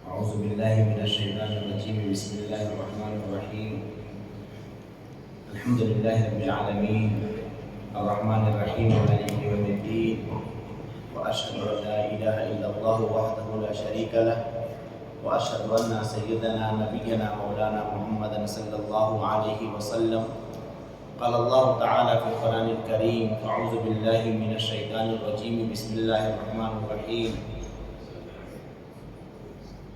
أعوذ بالله من الشيطان الرجيم. بسم الله الرحمن الرحيم. الحمد لله رب العالمين الرحمن الرحيم مالك يوم الدين، وأشهد أن لا إله إلا الله وحده لا شريك له، وأشهد أن سيدنا نبينا مولانا محمدا صلى الله عليه وسلم. قال الله تعالى في القرآن الكريم: أعوذ بالله من الشيطان الرجيم. بسم الله الرحمن الرحيم.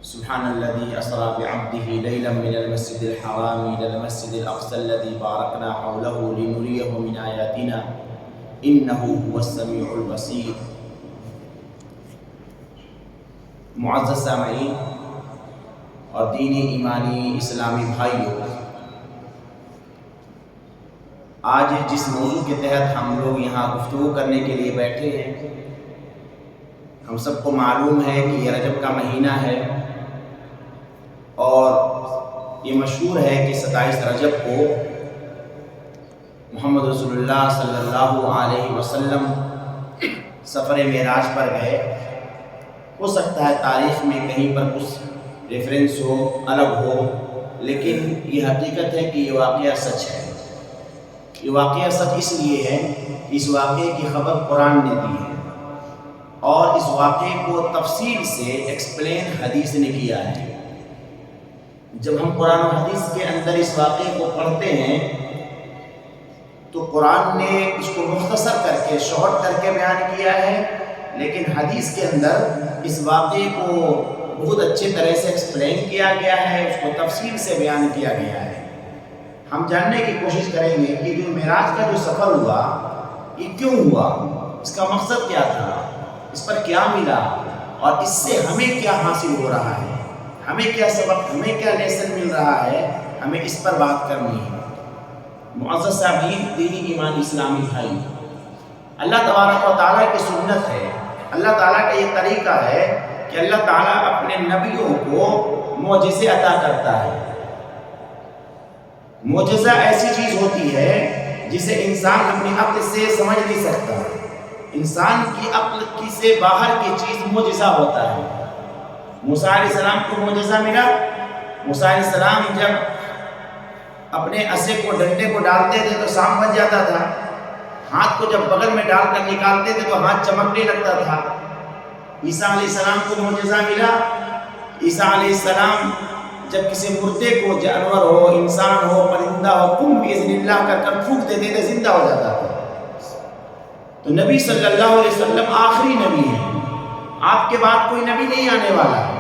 سبحان الذي أسرى بعبده ليلا من المسجد الحرام إلى المسجد الأقصى الذي باركنا حوله لنريه من آياتنا إنه هو السميع البصير. معزز سامعین اور دینی ایمانی اسلامی بھائیوں، آج جس موضوع کے تحت ہم لوگ یہاں گفتگو کرنے کے لیے بیٹھے ہیں، ہم سب کو معلوم ہے کہ یہ رجب کا مہینہ ہے، اور یہ مشہور ہے کہ 27 رجب کو محمد رسول اللہ صلی اللہ علیہ وسلم سفر معراج پر گئے۔ ہو سکتا ہے تاریخ میں کہیں پر کچھ ریفرنس ہو، الگ ہو، لیکن یہ حقیقت ہے کہ یہ واقعہ سچ ہے۔ یہ واقعہ سچ اس لیے ہے کہ اس واقعے کی خبر قرآن نے دی ہے، اور اس واقعے کو تفصیل سے ایکسپلین حدیث نے کیا ہے۔ جب ہم قرآن و حدیث کے اندر اس واقعے کو پڑھتے ہیں تو قرآن نے اس کو مختصر کر کے شارٹ کر کے بیان کیا ہے، لیکن حدیث کے اندر اس واقعے کو بہت اچھے طرح سے ایکسپلین کیا گیا ہے، اس کو تفصیل سے بیان کیا گیا ہے۔ ہم جاننے کی کوشش کریں گے کہ جو معراج کا جو سفر ہوا یہ کیوں ہوا، اس کا مقصد کیا تھا، اس پر کیا ملا، اور اس سے ہمیں کیا حاصل ہو رہا ہے، ہمیں کیا سبق، ہمیں کیا لیسن مل رہا ہے، ہمیں اس پر بات کرنی ہے۔ معزز سامعین، دینی ایمان اسلامی بھائی، اللہ تبارک و تعالیٰ کی سنت ہے، اللہ تعالیٰ کا یہ طریقہ ہے کہ اللہ تعالیٰ اپنے نبیوں کو معجزے عطا کرتا ہے۔ معجزہ ایسی چیز ہوتی ہے جسے انسان اپنی عقل سے سمجھ نہیں سکتا۔ انسان کی عقل کی سے باہر کی چیز معجزہ ہوتا ہے۔ موسیٰ علیہ السلام کو معجزہ ملا۔ موسیٰ علیہ السلام جب اپنے عصے کو، ڈنڈے کو ڈالتے تھے تو سانپ بن جاتا تھا، ہاتھ کو جب بغل میں ڈال کر نکالتے تھے تو ہاتھ چمکنے لگتا تھا۔ عیسیٰ علیہ السلام کو معجزہ ملا۔ عیسیٰ علیہ السلام جب کسی مردے کو، جانور ہو، انسان ہو، پرندہ ہو، قم بإذن اللہ کر کر پھونک دیتے تھے، زندہ ہو جاتا تھا۔ تو نبی صلی اللہ علیہ وسلم آخری نبی ہے، آپ کے بعد کوئی نبی نہیں آنے والا ہے۔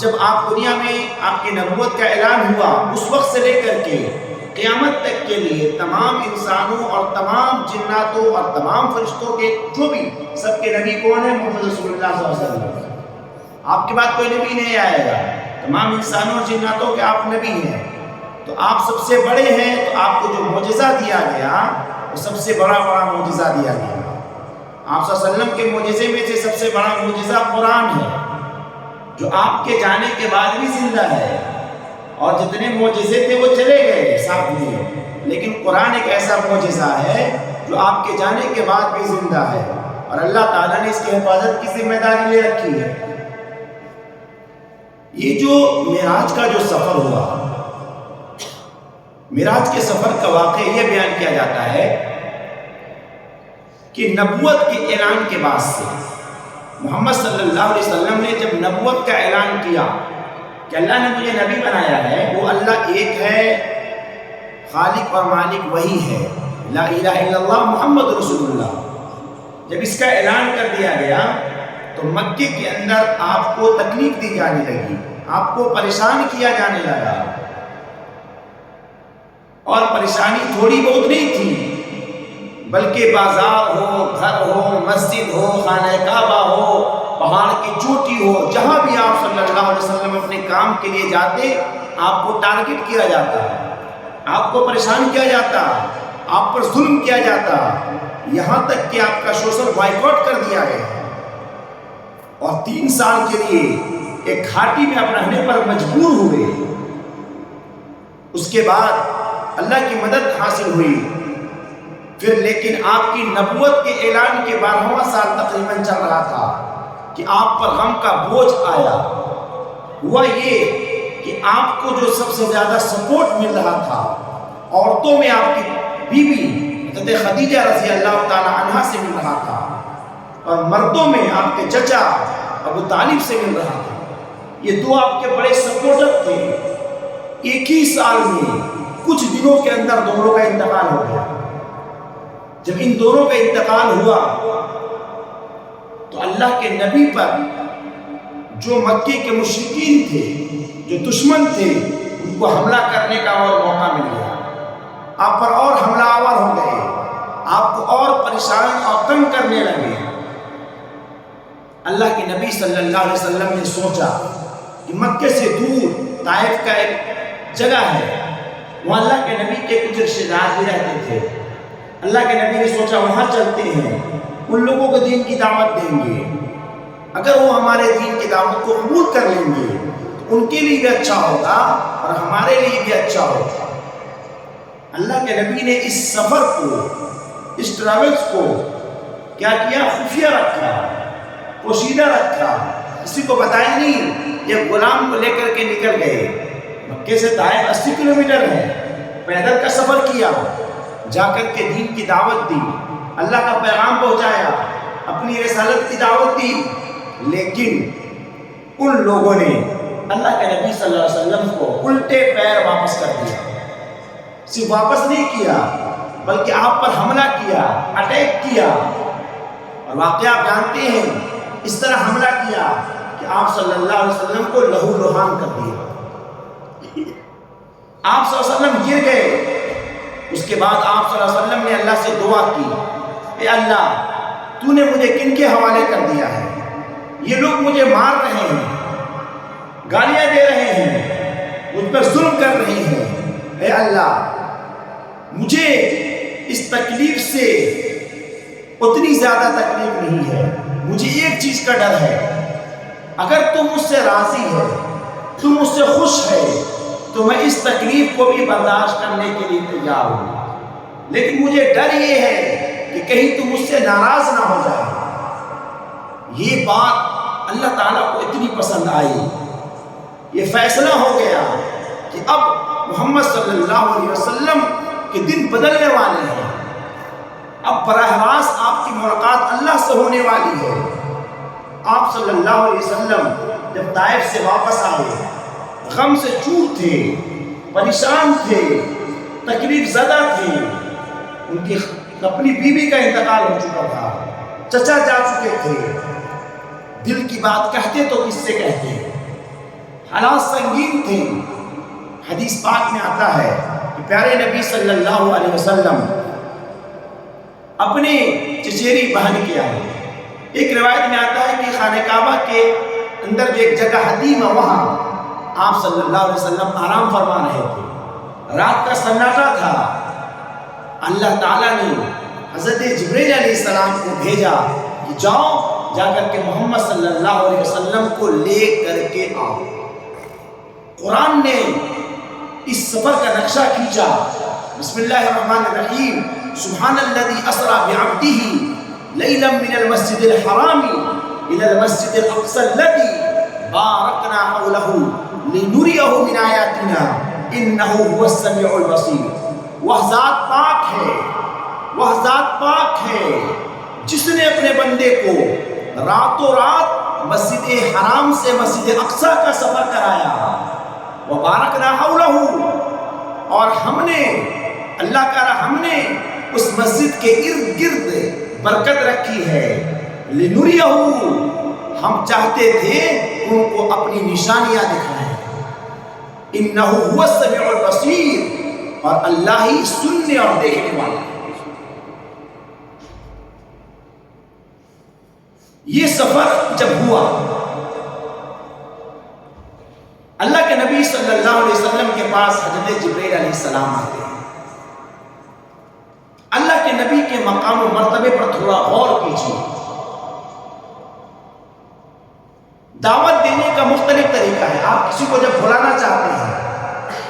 جب آپ دنیا میں آپ کی نبوت کا اعلان ہوا، اس وقت سے لے کر کے قیامت تک کے لیے تمام انسانوں اور تمام جناتوں اور تمام فرشتوں کے جو بھی سب کے نبی کون ہیں؟ محمد رسول اللہ صلی اللہ علیہ وسلم۔ آپ کے بعد کوئی نبی نہیں آئے گا، تمام انسانوں اور جناتوں کے آپ نبی ہیں، تو آپ سب سے بڑے ہیں، تو آپ کو جو معجزہ دیا گیا وہ سب سے بڑا معجزہ دیا گیا۔ آپ صلی اللہ علیہ وسلم کے معجزے میں سے سب سے بڑا معجزہ قرآن ہے، جو آپ کے جانے کے بعد بھی زندہ ہے، اور جتنے معجزے تھے وہ چلے گئے ساتھ میں، لیکن قرآن ایک ایسا معجزہ ہے جو آپ کے جانے کے بعد بھی زندہ ہے، اور اللہ تعالیٰ نے اس کی حفاظت کی ذمہ داری لے رکھی ہے۔ یہ جو معراج کا جو سفر ہوا، معراج کے سفر کا واقعہ یہ بیان کیا جاتا ہے کہ نبوت کے اعلان کے بعد سے محمد صلی اللہ علیہ وسلم نے جب نبوت کا اعلان کیا کہ اللہ نے مجھے نبی بنایا ہے، وہ اللہ ایک ہے، خالق اور مالک وہی ہے، لا الہ الا اللہ محمد رسول اللہ، جب اس کا اعلان کر دیا گیا تو مکے کے اندر آپ کو تکلیف دی جانے لگی، آپ کو پریشان کیا جانے لگا، اور پریشانی تھوڑی بہت نہیں تھی، بلکہ بازار ہو، گھر ہو، مسجد ہو، خانہ کعبہ ہو، پہاڑ کی چوٹی ہو، جہاں بھی آپ صلی اللہ علیہ وسلم اپنے کام کے لیے جاتے، آپ کو ٹارگٹ کیا جاتا، آپ کو پریشان کیا جاتا، آپ پر ظلم کیا جاتا، یہاں تک کہ آپ کا سوشل بائیکاٹ کر دیا گیا، اور 3 سال کے لیے ایک گھاٹی میں آپ رہنے پر مجبور ہوئے۔ اس کے بعد اللہ کی مدد حاصل ہوئی، پھر لیکن آپ کی نبوت کے اعلان کے 12واں سال تقریباً چل رہا تھا کہ آپ پر غم کا بوجھ آیا، ہوا یہ کہ آپ کو جو سب سے زیادہ سپورٹ مل رہا تھا عورتوں میں آپ کی بیوی حضرت خدیجہ رضی اللہ تعالی عنہا سے مل رہا تھا، اور مردوں میں آپ کے چچا ابو طالب سے مل رہا تھا۔ یہ دو آپ کے بڑے سپورٹر تھے۔ ایک ہی سال میں کچھ دنوں کے اندر دونوں کا انتقال ہو گیا۔ جب ان دونوں کا انتقال ہوا تو اللہ کے نبی پر جو مکے کے مشرکین تھے، جو دشمن تھے، ان کو حملہ کرنے کا اور موقع مل گیا۔ آپ پر اور حملہ آور ہو گئے، آپ کو اور پریشان اور تنگ کرنے لگے۔ اللہ کے نبی صلی اللہ علیہ وسلم نے سوچا کہ مکے سے دور طائف کا ایک جگہ ہے، وہاں اللہ کے نبی کے کچھ رشتہ دار بھی رہتے تھے۔ اللہ کے نبی نے سوچا وہاں چلتے ہیں، ان لوگوں کو دین کی دعوت دیں گے، اگر وہ ہمارے دین کی دعوت کو قبول کر لیں گے تو ان کے لیے بھی اچھا ہوگا اور ہمارے لیے بھی اچھا ہوگا۔ اللہ کے نبی نے اس سفر کو، اس ٹریولز کو کیا کیا؟ خفیہ رکھا، پوشیدہ رکھا، کسی کو بتایا نہیں۔ یہ غلام کو لے کر کے نکل گئے، مکے سے طائف 80 کلومیٹر ہے، پیدل کا سفر کیا، جا کر کے دین کی دعوت دی، اللہ کا پیغام پہنچایا، اپنی رسالت کی دعوت دی، لیکن ان لوگوں نے اللہ کے نبی صلی اللہ علیہ وسلم کو الٹے پیر واپس کر دیا۔ صرف واپس نہیں کیا بلکہ آپ پر حملہ کیا، اٹیک کیا، اور واقعہ آپ جانتے ہیں، اس طرح حملہ کیا کہ آپ صلی اللہ علیہ وسلم کو لہو لہان کر دیا۔ آپ صلی اللہ علیہ وسلم گر گئے۔ اس کے بعد آپ صلی اللہ علیہ وسلم نے اللہ سے دعا کی، اے اللہ، تو نے مجھے کن کے حوالے کر دیا ہے؟ یہ لوگ مجھے مار رہے ہیں، گالیاں دے رہے ہیں، مجھ پر ظلم کر رہے ہیں۔ اے اللہ، مجھے اس تکلیف سے اتنی زیادہ تکلیف نہیں ہے، مجھے ایک چیز کا ڈر ہے، اگر تم مجھ سے راضی ہے، تم مجھ سے خوش ہے، تو میں اس تکلیف کو بھی برداشت کرنے کے لیے تیار ہوں، لیکن مجھے ڈر یہ ہے کہ کہیں تم مجھ سے ناراض نہ ہو جائے۔ یہ بات اللہ تعالیٰ کو اتنی پسند آئی، یہ فیصلہ ہو گیا کہ اب محمد صلی اللہ علیہ وسلم کے دن بدلنے والے ہیں، اب براہ راست آپ کی ملاقات اللہ سے ہونے والی ہے۔ آپ صلی اللہ علیہ وسلم جب طائف سے واپس آئے، غم سے چور تھے، پریشان تھے، تکلیف زدہ تھے، ان کی اپنی بیوی کا انتقال ہو چکا تھا، چچا جا چکے تھے، دل کی بات کہتے تو کس سے کہتے، حالات سنگین تھے۔ حدیث پاک میں آتا ہے کہ پیارے نبی صلی اللہ علیہ وسلم اپنے چچیری بہن کے آئے۔ ایک روایت میں آتا ہے کہ خانہ کعبہ کے اندر جو ایک جگہ حدیم ہے، وہاں آپ صلی اللہ علیہ وسلم آرام فرما رہے تھے، رات کا سناٹا تھا۔ اللہ تعالیٰ نے حضرت جبریل علیہ السلام کو بھیجا کہ جاؤ، جا کر کے محمد صلی اللہ علیہ وسلم کو لے کر کے آؤ۔ قرآن نے اس سفر کا نقشہ کھینچا۔ بسم اللہ الرحمن الرحیم، سبحان الذی اسری بعبدہ لیلا من المسجد الحرام الی المسجد الاقصی الذی بارکنا حولہ لنریہ من آیاتنا انہ هو السمیع البصیر۔ وہ ذات پاک ہے، وہ ذات پاک ہے جس نے اپنے بندے کو راتوں رات مسجد حرام سے مسجد اقصی کا سفر کرایا، وبارکنا حولہ، اور ہم نے اللہ کا ہم نے اس مسجد کے ارد گرد برکت رکھی ہے، لنریہ، ہم چاہتے تھے ان کو اپنی نشانیاں دکھائیں، انہ هو السمیع البصیر، اور اللہ ہی سننے اور دیکھنے والا ہے۔ یہ سفر جب ہوا، اللہ کے نبی صلی اللہ علیہ وسلم کے پاس حضرت جبریل علیہ السلام آتے ہیں۔ اللہ کے نبی کے مقام و مرتبے پر تھوڑا غور کیجیے۔ دعوت دینے کا مختلف طریقہ ہے۔ آپ کسی کو جب بلانا چاہتے ہیں،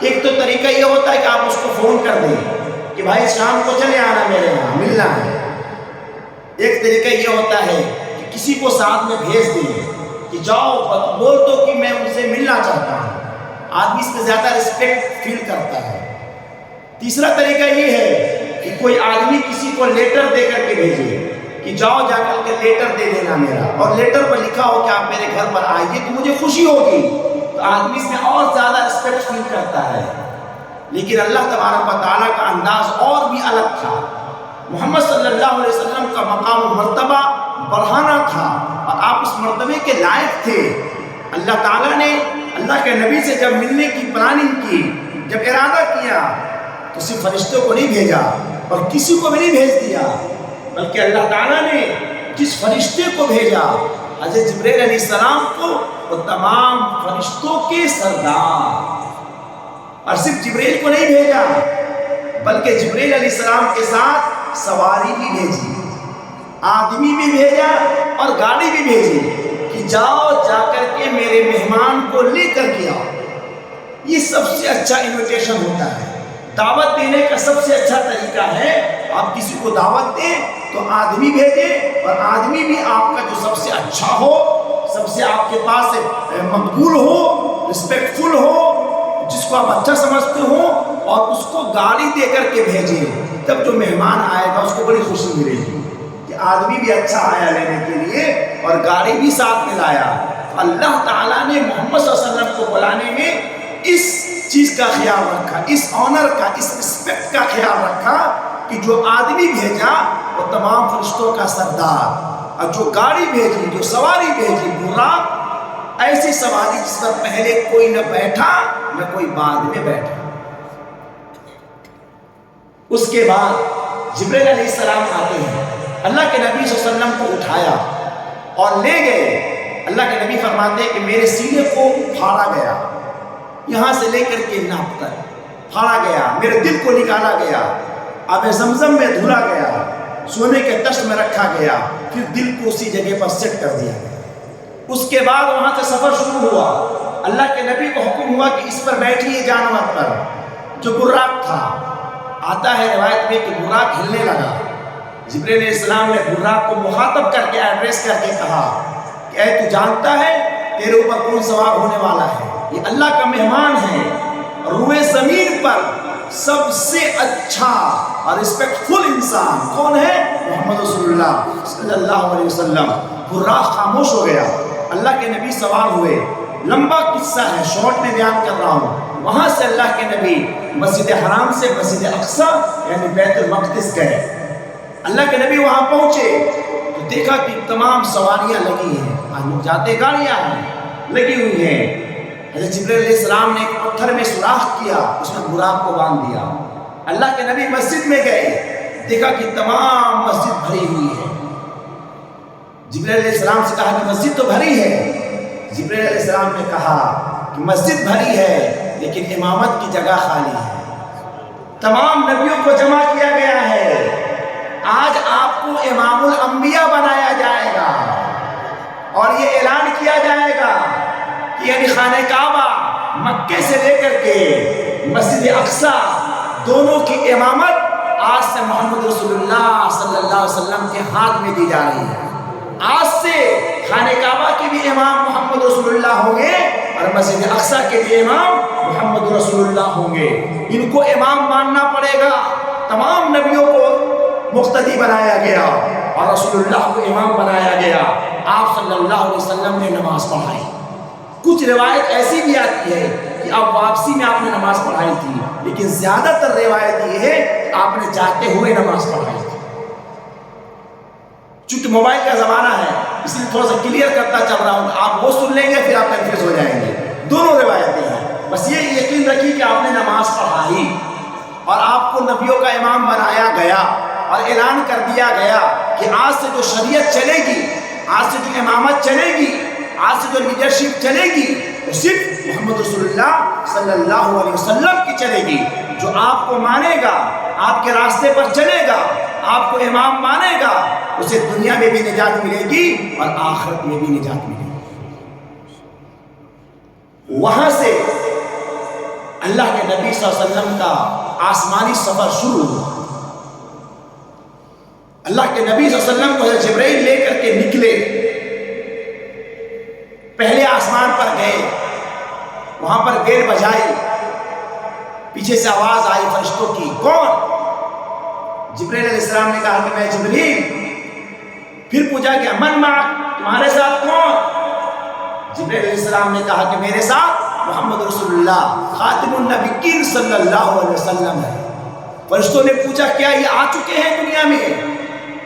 ایک تو طریقہ یہ ہوتا ہے کہ آپ اس کو فون کر دیں کہ بھائی شام کو چلے آنا میرے یہاں ملنا ہے۔ ایک طریقہ یہ ہوتا ہے کہ کسی کو ساتھ میں بھیج دیں کہ جاؤ بول دو کہ میں ان سے ملنا چاہتا ہوں، آدمی اس میں زیادہ رسپیکٹ فیل کرتا ہے۔ تیسرا طریقہ یہ ہے کہ کوئی آدمی کسی کو لیٹر دے کر کے بھیجے کہ جاؤ جا کر کے لیٹر دے دینا میرا، اور لیٹر پر لکھا ہو کہ آپ میرے گھر پر آئیے تو مجھے خوشی ہوگی، تو آدمی اس میں اور زیادہ رسپیکٹ فیل کرتا ہے۔ لیکن اللہ تبارک و تعالیٰ کا انداز اور بھی الگ تھا۔ محمد صلی اللہ علیہ وسلم کا مقام و مرتبہ بڑھانا تھا اور آپ اس مرتبے کے لائق تھے۔ اللہ تعالیٰ نے اللہ کے نبی سے جب ملنے کی پلاننگ کی، جب ارادہ کیا، تو صرف فرشتوں کو نہیں بھیجا اور کسی کو بھی نہیں بھیج دیا، بلکہ اللہ تعالیٰ نے جس فرشتے کو بھیجا حضرت جبرائیل علیہ السلام کو، وہ تمام فرشتوں کے سردار، اور صرف جبرائیل کو نہیں بھیجا بلکہ جبرائیل علیہ السلام کے ساتھ سواری بھی بھیجی، آدمی بھی بھیجا اور گاڑی بھی بھیجی کہ جاؤ جا کر کے میرے مہمان کو لے کر کے آؤ۔ یہ سب سے اچھا انویٹیشن ہوتا ہے، دعوت دینے کا سب سے اچھا طریقہ ہے آپ کسی کو دعوت دیں تو آدمی بھیجیں، اور آدمی بھی آپ کا جو سب سے اچھا ہو، سب سے آپ کے پاس مقبول ہو، رسپیکٹفل ہو، جس کو آپ اچھا سمجھتے ہو، اور اس کو گاڑی دے کر کے بھیجیں۔ تب جو مہمان آئے گا اس کو بڑی خوشی ملے گی کہ آدمی بھی اچھا آیا لینے کے لیے اور گاڑی بھی ساتھ میں لایا۔ تو اللہ تعالیٰ نے محمد صلی اللہ علیہ وسلم کو بلانے میں اس چیز کا خیال رکھا، اس آنر کا، اس رسپیکٹ کا خیال رکھا کہ جو آدمی بھیجا وہ تمام فرشتوں کا سردار، اور جو گاڑی بھیجی، جو سواری بھیجی، براق، ایسی سواری جس پر پہلے کوئی نہ بیٹھا نہ کوئی بعد میں بیٹھا۔ اس کے بعد جبرائیل علیہ السلام آتے ہیں، اللہ کے نبی صلی اللہ علیہ وسلم کو اٹھایا اور لے گئے۔ اللہ کے نبی فرماتے ہیں کہ میرے سینے کو پھاڑا گیا، یہاں سے لے کر کے ناپ تک پھاڑا گیا، میرے دل کو نکالا گیا، آب زمزم میں دھلا گیا، سونے کے تشت میں رکھا گیا، پھر دل کو اسی جگہ پر سیٹ کر دیا گیا۔ اس کے بعد وہاں سے سفر شروع ہوا۔ اللہ کے نبی کو حکم ہوا کہ اس پر بیٹھیے جانور پر، جو براق تھا۔ آتا ہے روایت میں کہ براق ہلنے لگا۔ جبرائیل علیہ السلام نے براق کو مخاطب کر کے ایڈریس کر کے کہا کہ اے تو جانتا ہے تیرے اوپر کون سوار ہونے والا ہے؟ یہ اللہ کا مہمان ہے، روئے زمین پر سب سے اچھا اور رسپیکٹفل انسان کون ہے؟ محمد رسول اللہ صلی اللہ علیہ وسلم۔ براق خاموش ہو گیا، اللہ کے نبی سوار ہوئے۔ لمبا قصہ ہے، شارٹ میں بیان کر رہا ہوں۔ وہاں سے اللہ کے نبی مسجد حرام سے مسجد اقصی یعنی بیت المقدس گئے۔ اللہ کے نبی وہاں پہنچے تو دیکھا کہ تمام سواریاں لگی ہیں، آج لوگ جاتے گاڑیاں ہیں لگی ہوئی ہیں۔ حضرت جبرائیل علیہ السلام نے ایک پتھر میں سوراخ کیا، اس میں براق کو باندھ دیا۔ اللہ کے نبی مسجد میں گئے، دیکھا کہ تمام مسجد بھری ہوئی ہے۔ جبرائیل علیہ السلام سے کہا کہ مسجد تو بھری ہے۔ جبرائیل علیہ السلام نے کہا کہ مسجد بھری ہے لیکن امامت کی جگہ خالی ہے۔ تمام نبیوں کو جمع کیا گیا ہے، آج آپ کو امام الانبیاء بنایا جائے گا، اور یہ اعلان کیا جائے گا کہ یعنی خانہ کعبہ مکے سے لے کر کے مسجد اقصی دونوں کی امامت آج سے محمد رسول اللہ صلی اللہ علیہ وسلم کے ہاتھ میں دی جا رہی ہے۔ آج سے خانہ کعبہ کے بھی امام محمد رسول اللہ ہوں گے اور مسجد اقصی کے بھی امام محمد رسول اللہ ہوں گے۔ ان کو امام ماننا پڑے گا۔ تمام نبیوں کو مقتدی بنایا گیا اور رسول اللہ کو امام بنایا گیا۔ آپ صلی اللہ علیہ وسلم نے نماز پڑھائی۔ کچھ روایت ایسی بھی آتی ہے کہ اب واپسی میں آپ نے نماز پڑھائی تھی، لیکن زیادہ تر روایت یہ ہے کہ آپ نے جاتے ہوئے نماز پڑھائی تھی۔ چونکہ موبائل کا زمانہ ہے اس لیے تھوڑا سا کلیئر کرتا چل رہا ہوں، آپ وہ سن لیں گے پھر آپ کنفیوز ہو جائیں گے۔ دونوں روایتیں ہیں، بس یہ یقین رکھیے کہ آپ نے نماز پڑھائی اور آپ کو نبیوں کا امام بنایا گیا اور اعلان کر دیا گیا کہ آج سے جو شریعت چلے گی، آج سے جو امامت چلے گی، آج سے جو لیڈرشپ چلے گی وہ صرف محمد رسول اللہ صلی اللہ علیہ وسلم کی چلے گی۔ جو آپ کو مانے گا، آپ کے راستے پر چلے گا، آپ کو امام مانے گا، اسے دنیا میں بھی نجات ملے گی اور آخرت میں بھی نجات ملے گی۔ وہاں سے اللہ کے نبی صلی اللہ علیہ وسلم کا آسمانی سفر شروع ہوا۔ اللہ کے نبی صلی اللہ علیہ وسلم کو جبرائیل لے کر کے نکلے آسمان پر گئے، وہاں پر بیل بجائی، پیچھے سے آواز آئی فرشتوں کی، کون؟ جبرائیل علیہ السلام نے کہا کہ میں جبریل۔ پھر پوچھا کہ من معک، تمہارے ساتھ کون؟ جبرائیل علیہ السلام نے کہا کہ میرے ساتھ محمد رسول اللہ خاتم النبیین صلی اللہ علیہ وسلم ہے۔ فرشتوں نے پوچھا کیا یہ آ چکے ہیں دنیا میں؟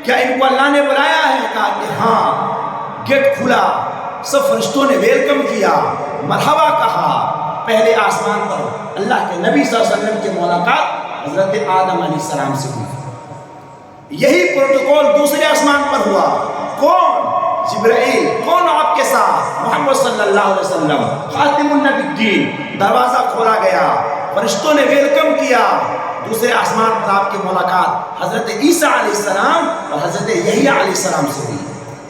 کیا ان کو اللہ نے بلایا ہے؟ کہا کہ ہاں۔ گیٹ کھلا، سب فرشتوں نے ویلکم کیا، مرحبا کہا۔ پہلے آسمان پر اللہ کے نبی صلی اللہ علیہ وسلم کی ملاقات حضرت آدم علیہ السلام سے ہوئی۔ یہی پروٹوکول دوسرے آسمان پر ہوا، کون؟ جبرائیل، کون آپ کے ساتھ؟ محمد صلی اللہ علیہ وسلم خاتم النبیین۔ دروازہ کھولا گیا، فرشتوں نے ویلکم کیا۔ دوسرے آسمان پر آپ کی ملاقات حضرت عیسیٰ علیہ السلام اور حضرت یحییٰ علیہ السلام سے ہوئی۔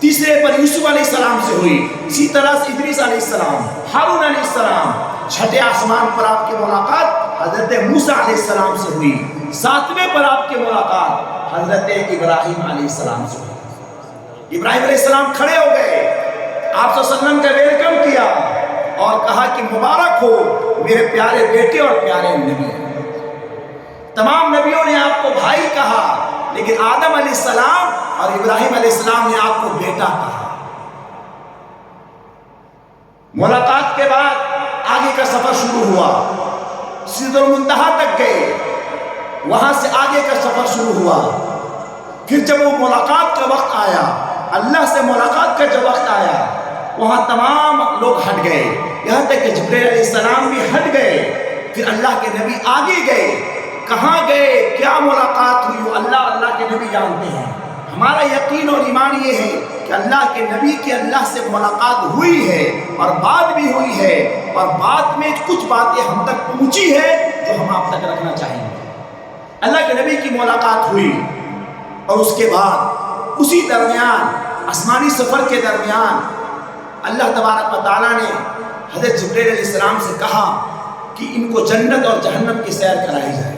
تیسرے پر یوسف علیہ السلام سے ہوئی، اسی طرح سے ادریس علیہ السلام، ہارون علیہ السلام۔ چھٹے آسمان پر آپ کی ملاقات حضرت موسیٰ علیہ السلام سے ہوئی۔ ساتویں پر آپ کی ملاقات حضرت ابراہیم علیہ السلام سے ہوئی۔ ابراہیم علیہ السلام کھڑے ہو گئے، آپ صلی اللہ علیہ وسلم کا ویلکم کیا اور کہا کہ مبارک ہو میرے پیارے بیٹے اور پیارے نبی۔ تمام نبیوں نے آپ کو بھائی کہا، لیکن آدم علیہ السلام اور ابراہیم علیہ السلام نے آپ کو بیٹا کہا۔ ملاقات کے بعد آگے کا سفر شروع ہوا، سدرۃ المنتہا تک گئے، وہاں سے آگے کا سفر شروع ہوا۔ پھر جب وہ ملاقات کا وقت آیا، اللہ سے ملاقات کا جب وقت آیا، وہاں تمام لوگ ہٹ گئے، یہاں تک کہ جبرائیل علیہ السلام بھی ہٹ گئے۔ پھر اللہ کے نبی آگے گئے، کہاں گئے، کیا ملاقات ہوئی، وہ اللہ کے نبی جانتے ہیں۔ ہمارا یقین اور ایمان یہ ہے کہ اللہ کے نبی کی اللہ سے ملاقات ہوئی ہے اور بات بھی ہوئی ہے، اور بات میں کچھ باتیں ہم تک پہنچی ہے جو ہم آپ تک رکھنا چاہیں گے۔ اللہ کے نبی کی ملاقات ہوئی، اور اس کے بعد اسی درمیان آسمانی سفر کے درمیان اللہ تبارک و تعالیٰ نے حضرت جبرائیل علیہ السلام سے کہا کہ ان کو جنت اور جہنم کی سیر کرائی جائے۔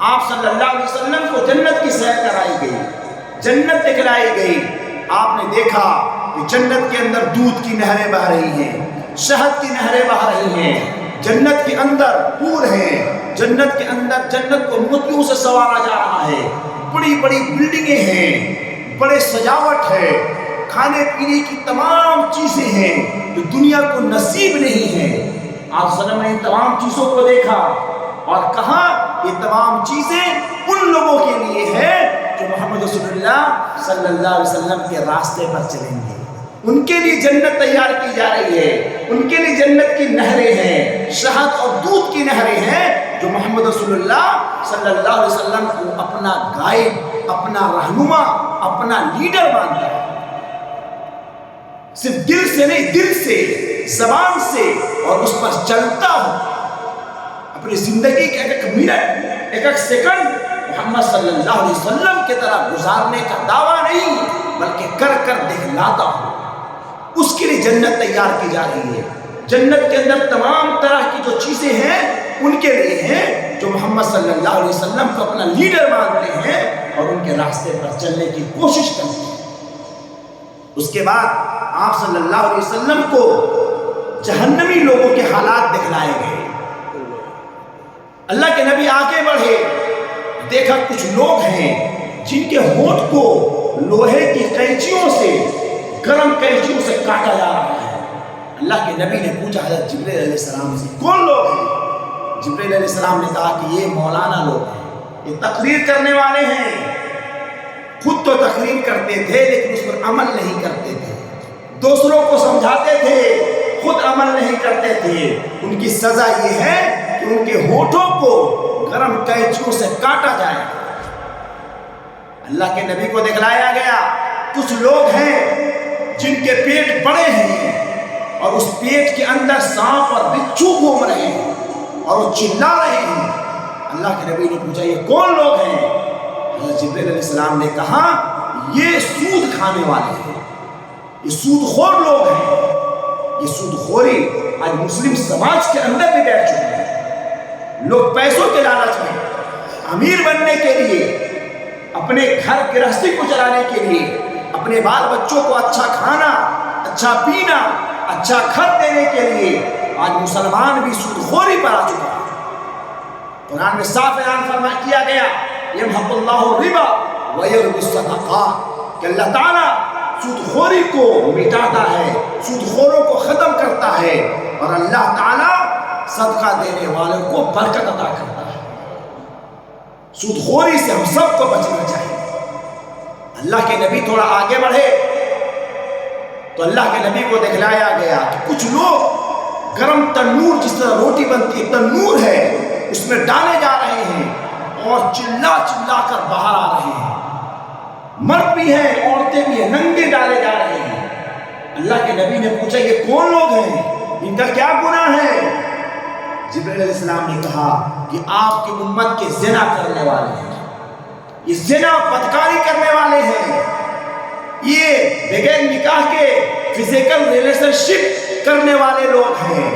آپ صلی اللہ علیہ وسلم کو جنت کی سیر کرائی گئی، جنت دکھلائی گئی۔ آپ نے دیکھا کہ جنت کے اندر دودھ کی نہریں بہہ رہی ہیں، شہد کی نہریں بہہ رہی ہیں، جنت کے اندر حور ہیں، جنت کے اندر جنت کو موتیوں سے سنوارا جا رہا ہے، بڑی بڑی بلڈنگیں ہیں، بڑے سجاوٹ ہے، کھانے پینے کی تمام چیزیں ہیں جو دنیا کو نصیب نہیں ہے۔ آپ صلی اللہ علیہ وسلم نے ان تمام چیزوں کو دیکھا اور کہا یہ تمام چیزیں ان لوگوں کے لیے ہے جو محمد رسول اللہ صلی اللہ علیہ وسلم کے راستے پر چلیں گے۔ ان کے لیے جنت تیار کی جا رہی ہے، ان کے لیے جنت کی نہریں ہیں، شہد اور دودھ کی نہریں ہیں، جو محمد رسول اللہ صلی اللہ علیہ وسلم کو اپنا گائیڈ، اپنا رہنما، اپنا لیڈر مانتا ہے۔ صرف دل سے نہیں، دل سے، زبان سے، اور اس پر چلتا ہو۔ اپنی زندگی کے ایک ایک منٹ، ایک ایک سیکنڈ محمد صلی اللہ علیہ وسلم کی طرح گزارنے کا دعویٰ نہیں، بلکہ کر کر دکھلاتا ہو۔ اس کے لیے جنت تیار کی جا رہی ہے۔ جنت کے اندر تمام طرح کی جو چیزیں ہیں ان کے لیے ہیں جو محمد صلی اللہ علیہ وسلم کو اپنا لیڈر مانتے ہیں اور ان کے راستے پر چلنے کی کوشش کرتے ہیں۔ اس کے بعد آپ صلی اللہ علیہ وسلم کو جہنمی لوگوں کے حالات دکھلائے گئے۔ اللہ کے نبی آگے بڑھے، دیکھا کچھ لوگ ہیں جن کے ہونٹ کو لوہے کی قینچیوں سے، گرم قینچیوں سے کاٹا جا رہا ہے۔ اللہ کے نبی نے پوچھا حضرت جبرائیل علیہ السلام سے کون لوگ ہیں؟ جبرائیل علیہ السلام نے کہا کہ یہ مولانا لوگ ہیں، یہ تقریر کرنے والے ہیں، خود تو تقریر کرتے تھے لیکن اس پر عمل نہیں کرتے تھے، دوسروں کو سمجھاتے تھے، خود عمل نہیں کرتے تھے۔ ان کی سزا یہ ہے کہ ان کے ہونٹوں کو گرم قینچیوں سے کاٹا جائے۔ اللہ کے نبی کو دکھلایا گیا کچھ لوگ ہیں جن کے پیٹ بڑے ہیں اور اس پیٹ کے اندر سانپ اور بچھو گھوم رہے ہیں اور وہ چلا رہے ہیں۔ اللہ کے نبی نے پوچھا یہ کون لوگ ہیں؟ حضرت جبرائیل علیہ السلام نے کہا یہ سود کھانے والے ہیں، یہ سود خور لوگ ہیں۔ یہ سود خوری آج مسلم سماج کے اندر بھی بیٹھ چکے ہیں۔ لوگ پیسوں کے لالچ میں، امیر بننے کے لیے، اپنے گھر گرہستی کو چلانے کے لیے، اپنے بال بچوں کو اچھا کھانا، اچھا پینا، اچھا گھر دینے کے لیے آج مسلمان بھی سود خوری پر آ چکا ہے۔ قرآن میں صاف اعلان کیا گیا یمحق اللہ الربا ویربی الصدقات کہ اللہ تعالیٰ سود خوری کو مٹاتا ہے، سود خوروں کو ختم کرتا ہے، اور اللہ تعالیٰ صدقہ دینے والوں کو برکت عطا کرتا ہے۔ سود خوری سے ہم سب کو بچنا چاہیے۔ اللہ کے نبی تھوڑا آگے بڑھے تو اللہ کے نبی کو دکھلایا گیا کہ کچھ لوگ گرم تنور، جس طرح روٹی بنتی ہے تنور ہے، اس میں ڈالے جا رہے ہیں اور چلا چلا کر باہر آ رہے ہیں، مرد بھی ہیں عورتیں بھی ہیں، ننگے ڈالے جا رہے ہیں۔ اللہ کے نبی نے پوچھا یہ کون لوگ ہیں، ان کا کیا گناہ ہے؟ جبرائیل علیہ السلام نے کہا کہ آپ کی امت کے زنا کرنے والے ہیں، یہ زنا بدکاری کرنے والے ہیں، یہ بغیر نکاح کے فزیکل ریلیشن شپ کرنے والے لوگ ہیں۔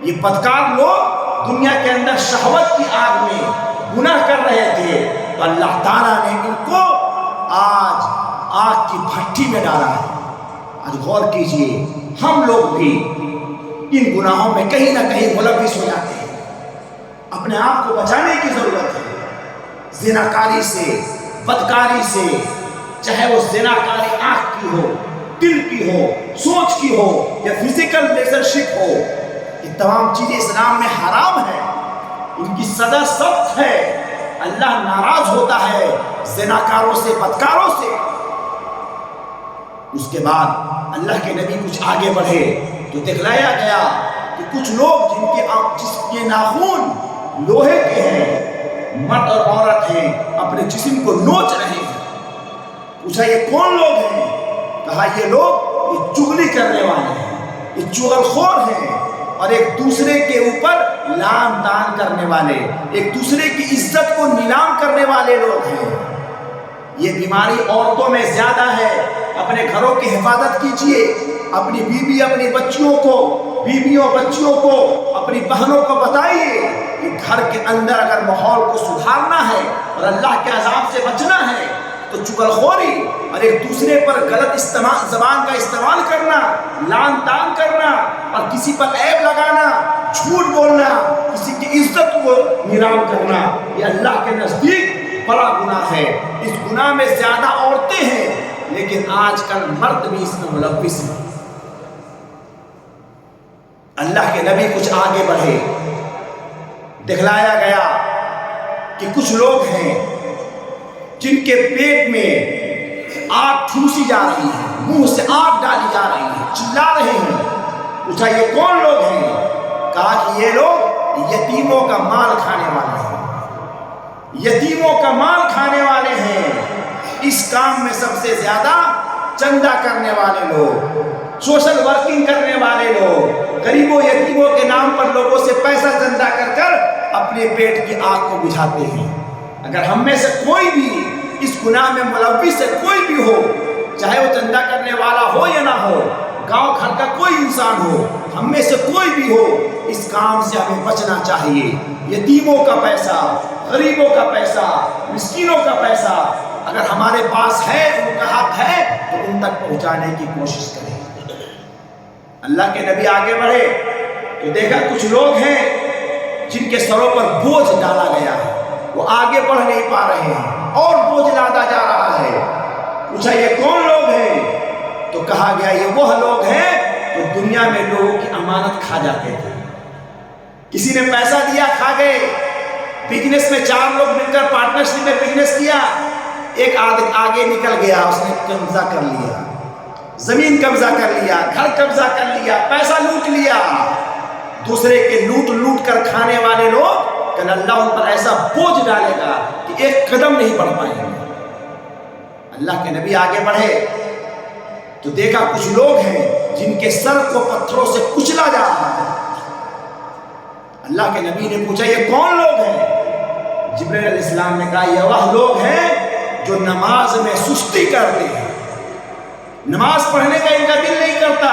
یہ بدکار لوگ دنیا کے اندر شہوت کی آگ میں گناہ کر رہے تھے، تو اللہ تعالیٰ نے ان کو آج آگ کی بھٹی میں ڈالا ہے۔ آج غور کیجئے، ہم لوگ بھی ان گناہوں میں کہیں نہ کہیں ملوث ہو جاتے ہیں۔ اپنے آپ کو بچانے کی ضرورت ہے زناکاری سے، بدکاری سے، چاہے وہ زناکاری آنکھ کی ہو، دل کی ہو، سوچ کی ہو یا فزیکل ریلیشن شپ ہو۔ یہ تمام چیزیں اسلام میں حرام ہیں، ان کی سزا سخت ہے۔ اللہ ناراض ہوتا ہے زناکاروں سے، بدکاروں سے۔ اس کے بعد اللہ کے نبی کچھ آگے بڑھے تو دکھلایا گیا کہ کچھ لوگ جس کے ناخن لوہے کے ہیں، مرد اور عورت ہیں، اپنے جسم کو نوچ رہے ہیں۔ پوچھا یہ کون لوگ ہیں؟ کہا یہ لوگ یہ چغلی کرنے والے ہیں، یہ چغل خور ہیں، اور ایک دوسرے کے اوپر لعن طعن کرنے والے، ایک دوسرے کی عزت کو نیلام کرنے والے لوگ ہیں۔ یہ بیماری عورتوں میں زیادہ ہے۔ اپنے گھروں کی حفاظت کیجیے، اپنی بیویوں بچیوں کو، اپنی بہنوں کو بتائیے کہ گھر کے اندر اگر ماحول کو سدھارنا ہے اور اللہ کے عذاب سے بچنا ہے تو چغل خوری اور ایک دوسرے پر غلط زبان کا استعمال کرنا، لعن طعن کرنا اور کسی پر عیب لگانا، جھوٹ بولنا، کسی کی عزت کو نیلام کرنا، یہ اللہ کے نزدیک بڑا گناہ ہے۔ اس گناہ میں زیادہ عورتیں ہیں، لیکن آج کل مرد بھی اس میں ملوث ہیں۔ اللہ کے نبی کچھ آگے بڑھے، دکھلایا گیا کہ کچھ لوگ ہیں جن کے پیٹ میں آگ ٹھوسی جا رہی ہے، منہ سے آگ ڈالی جا رہی ہے، چلا رہے ہیں۔ پوچھا یہ کون لوگ ہیں؟ کہا کہ یہ لوگ یتیموں کا مال کھانے والے ہیں، یتیموں کا مال کھانے والے ہیں۔ اس کام میں سب سے زیادہ چندہ کرنے والے لوگ، سوشل ورکنگ کرنے والے لوگ، غریبوں یتیموں کے نام پر لوگوں سے پیسہ چندہ کر کر اپنے پیٹ کی آگ کو بجھاتے ہیں۔ اگر ہم میں سے کوئی بھی اس گناہ میں ملوث ہے، کوئی بھی ہو، چاہے وہ چندہ کرنے والا ہو یا نہ ہو، گاؤں گھر کا کوئی انسان ہو، ہم میں سے کوئی بھی ہو، اس کام سے ہمیں بچنا چاہیے۔ یتیموں کا پیسہ، غریبوں کا پیسہ، مسکینوں کا پیسہ اگر ہمارے پاس ہے، ان کا حق ہے تو ان تک پہنچانے کی کوشش کریں۔ اللہ کے نبی آگے بڑھے تو دیکھا کچھ لوگ ہیں جن کے سروں پر بوجھ ڈالا گیا ہے، وہ آگے بڑھ نہیں پا رہے ہیں اور بوجھ لادا جا رہا ہے۔ پوچھا یہ کون لوگ ہیں؟ تو کہا گیا یہ وہ لوگ ہیں جو دنیا میں لوگوں کی امانت کھا جاتے تھے۔ کسی نے پیسہ دیا، کھا گئے۔ بزنس میں 4 لوگ مل کر پارٹنرشپ میں بزنس کیا، ایک آگے نکل گیا، اس نے قبضہ کر لیا، زمین قبضہ کر لیا، گھر قبضہ کر لیا، پیسہ لوٹ لیا۔ دوسرے کے لوٹ کر کھانے والے لوگ کہ اللہ ان پر ایسا بوجھ ڈالے گا کہ ایک قدم نہیں بڑھ پائیں گے۔ اللہ کے نبی آگے بڑھے تو دیکھا کچھ لوگ ہیں جن کے سر کو پتھروں سے کچلا جا رہا ہے۔ اللہ کے نبی نے پوچھا یہ کون لوگ ہیں؟ جبرائیل علیہ السلام نے کہا یہ وہ لوگ ہیں جو نماز میں سستی کرتے ہیں، نماز پڑھنے کا ان کا دل نہیں کرتا،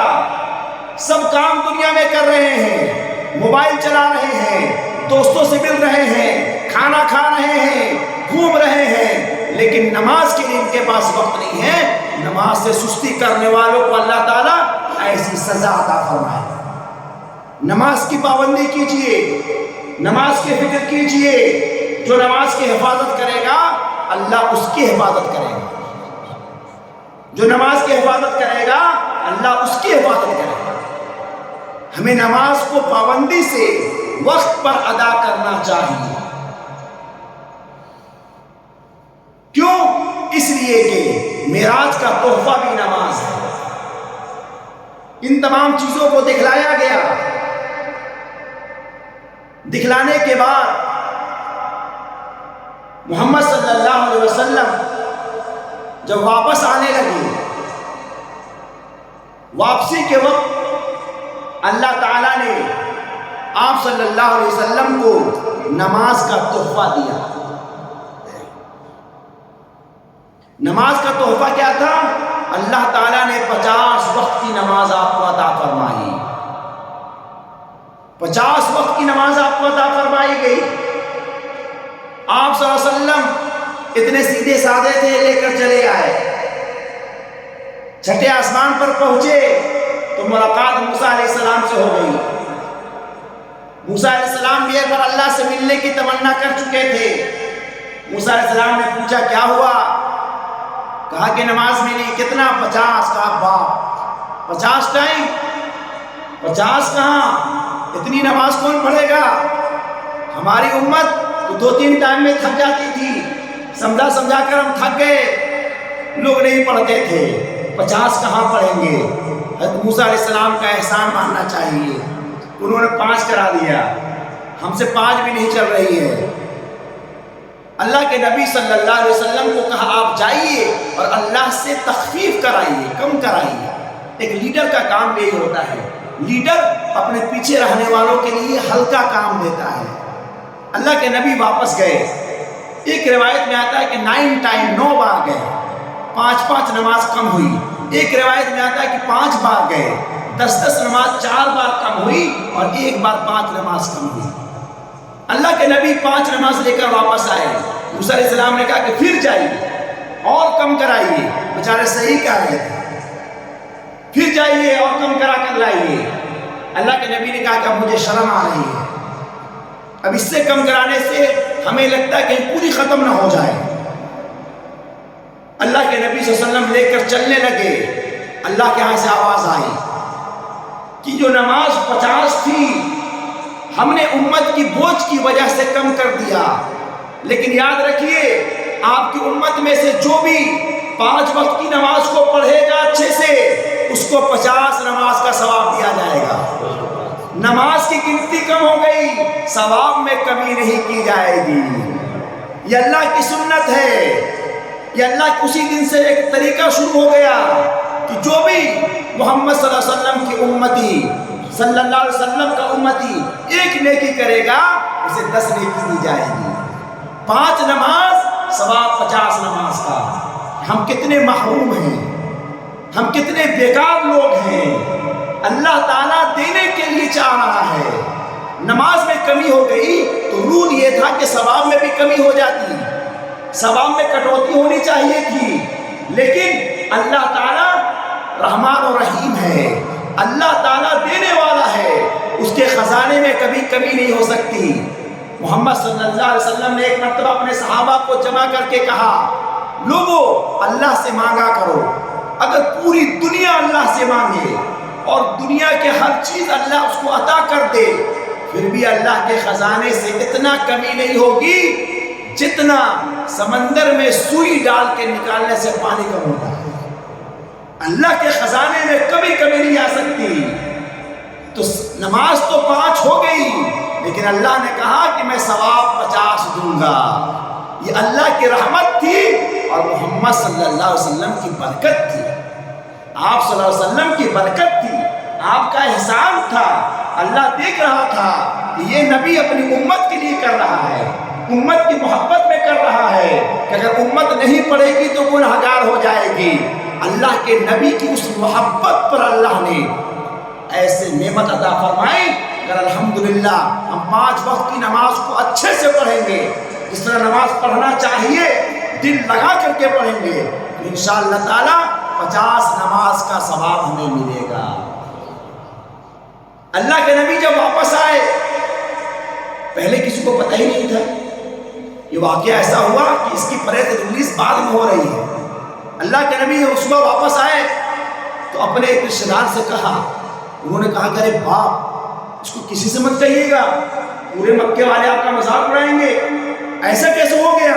سب کام دنیا میں کر رہے ہیں، موبائل چلا رہے ہیں، دوستوں سے مل رہے ہیں، کھانا کھا رہے ہیں، گھوم رہے ہیں، لیکن نماز کے لیے ان کے پاس وقت نہیں ہے۔ نماز سے سستی کرنے والوں کو اللہ تعالیٰ ایسی سزا عطا فرمائے۔ نماز کی پابندی کیجئے، نماز کی فکر کیجئے۔ جو نماز کی حفاظت کرے گا اللہ اس کی حفاظت کرے گا، جو نماز کی حفاظت کرے گا اللہ اس کی حفاظت کرے گا۔ ہمیں نماز کو پابندی سے وقت پر ادا کرنا چاہیے۔ کیوں؟ اس لیے کہ معراج کا تحفہ بھی نماز ہے۔ ان تمام چیزوں کو دکھلایا گیا، دکھلانے کے بعد محمد صلی اللہ علیہ وسلم جب واپس آنے لگے، واپسی کے وقت اللہ تعالیٰ نے آپ صلی اللہ علیہ وسلم کو نماز کا تحفہ دیا۔ نماز کا تحفہ کیا تھا؟ اللہ تعالیٰ نے 50 وقت کی نماز آپ کو عطا فرمائی، 50 وقت کی نماز آپ کو عطا فرمائی گئی۔ آپ صلی اللہ علیہ وسلم اتنے سیدھے سادے تھے، لے کر چلے آئے، چھٹے آسمان پر پہنچے تو ملاقات موسیٰ علیہ السلام سے ہو گئی۔ موسیٰ علیہ السلام بھی ایک بار اللہ سے ملنے کی تمنا کر چکے تھے۔ موسیٰ علیہ السلام نے پوچھا کیا ہوا؟ کہا کہ نماز ملی۔ کتنا؟ 50۔ کہا باپ 50 ٹائم؟ 50 کہاں؟ اتنی نماز کون پڑھے گا؟ ہماری امت تو 2-3 ٹائم میں تھک جاتی تھی، سمجھا سمجھا کر ہم تھک گئے، لوگ نہیں پڑھتے تھے، 50 کہاں پڑھیں گے؟ حضرت موسیٰ علیہ السلام کا احسان ماننا چاہیے، انہوں نے 5 کرا دیا، ہم سے 5 بھی نہیں چل رہی ہے۔ اللہ کے نبی صلی اللہ علیہ وسلم کو کہا آپ جائیے اور اللہ سے تخفیف کرائیے، کم کرائیے۔ ایک لیڈر کا کام یہی ہوتا ہے، لیڈر اپنے پیچھے رہنے والوں کے لیے ہلکا کام دیتا ہے۔ اللہ کے نبی واپس گئے، ایک روایت میں آتا ہے کہ 9 بار گئے، 5 نماز کم ہوئی۔ ایک روایت میں آتا ہے کہ 5 بار گئے، 10 نماز 4 بار کم ہوئی اور 1 بار 5 نماز کم ہوئی۔ اللہ کے نبی 5 نماز لے کر واپس آئے۔ موسیٰ علیہ السلام نے کہا کہ پھر جائیے اور کم کرائیے، بیچارے صحیح کہہ رہے تھے، پھر جائیے اور کم کرا کر لائیے۔ اللہ کے نبی نے کہا کہ اب مجھے شرم آ رہی ہے، اب اس سے کم کرانے سے ہمیں لگتا ہے کہ پوری ختم نہ ہو جائے۔ اللہ کے نبی صلی اللہ علیہ وسلم لے کر چلنے لگے، اللہ کے ہاں سے آواز آئی کہ جو نماز 50 تھی ہم نے امت کی بوجھ کی وجہ سے کم کر دیا، لیکن یاد رکھیے آپ کی امت میں سے جو بھی 5 وقت کی نماز کو پڑھے گا اچھے سے، اس کو 50 نماز کا ثواب دیا جائے گا۔ نماز کی گنتی کم ہو گئی، ثواب میں کمی نہیں کی جائے گی۔ یہ اللہ کی سنت ہے، یہ اللہ کی اسی دن سے ایک طریقہ شروع ہو گیا کہ جو بھی محمد صلی اللہ علیہ وسلم کی امتی، صلی اللہ علیہ وسلم کا امتی ایک نیکی کرے گا اسے 10 نیکی دی جائے گی۔ 5 نماز ثواب 50 نماز کا۔ ہم کتنے محروم ہیں، ہم کتنے بیکار لوگ ہیں۔ اللہ تعالیٰ دینے کے لیے چاہ رہا ہے، نماز میں کمی ہو گئی تو رول یہ تھا کہ ثواب میں بھی کمی ہو جاتی، ثواب میں کٹوتی ہونی چاہیے تھی، لیکن اللہ تعالیٰ رحمان و رحیم ہے، اللہ تعالیٰ دینے والا ہے، اس کے خزانے میں کبھی کمی نہیں ہو سکتی۔ محمد صلی اللہ علیہ وسلم نے ایک مرتبہ اپنے صحابہ کو جمع کر کے کہا لوگو اللہ سے مانگا کرو، اگر پوری دنیا اللہ سے مانگے اور دنیا کے ہر چیز اللہ اس کو عطا کر دے، پھر بھی اللہ کے خزانے سے اتنا کمی نہیں ہوگی جتنا سمندر میں سوئی ڈال کے نکالنے سے پانی کم ہوتا ہے۔ اللہ کے خزانے میں کبھی نہیں آ سکتی۔ تو نماز تو 5 ہو گئی، لیکن اللہ نے کہا کہ میں ثواب 50 دوں گا۔ یہ اللہ کی رحمت تھی اور محمد صلی اللہ علیہ وسلم کی برکت تھی، آپ صلی اللہ علیہ وسلم کی برکت تھی، آپ کا احسان تھا۔ اللہ دیکھ رہا تھا کہ یہ نبی اپنی امت کے لیے کر رہا ہے، امت کی محبت میں کر رہا ہے کہ اگر امت نہیں پڑھے گی تو گنہگار ہو جائے گی۔ اللہ کے نبی کی اس محبت پر اللہ نے ایسے نعمت عطا فرمائی۔ اگر الحمدللہ ہم 5 وقت کی نماز کو اچھے سے پڑھیں گے، جس طرح نماز پڑھنا چاہیے، دل لگا کر کے پڑھیں گے، تو انشاءاللہ تعالی 50 نماز کا ثواب ہمیں ملے گا۔ اللہ کے نبی جب واپس آئے، پہلے کسی کو پتہ ہی نہیں تھا، یہ واقعہ ایسا ہوا کہ اس کی پرے تدریس بعد میں ہو رہی ہے۔ اللہ کے نبی اس صبح واپس آئے تو اپنے ایک رشتہ دار سے کہا، انہوں نے کہا کہ ارے باپ، اس کو کسی سے مت کہیے گا، پورے مکے والے آپ کا مذاق اڑائیں گے۔ ایسا کیسے ہو گیا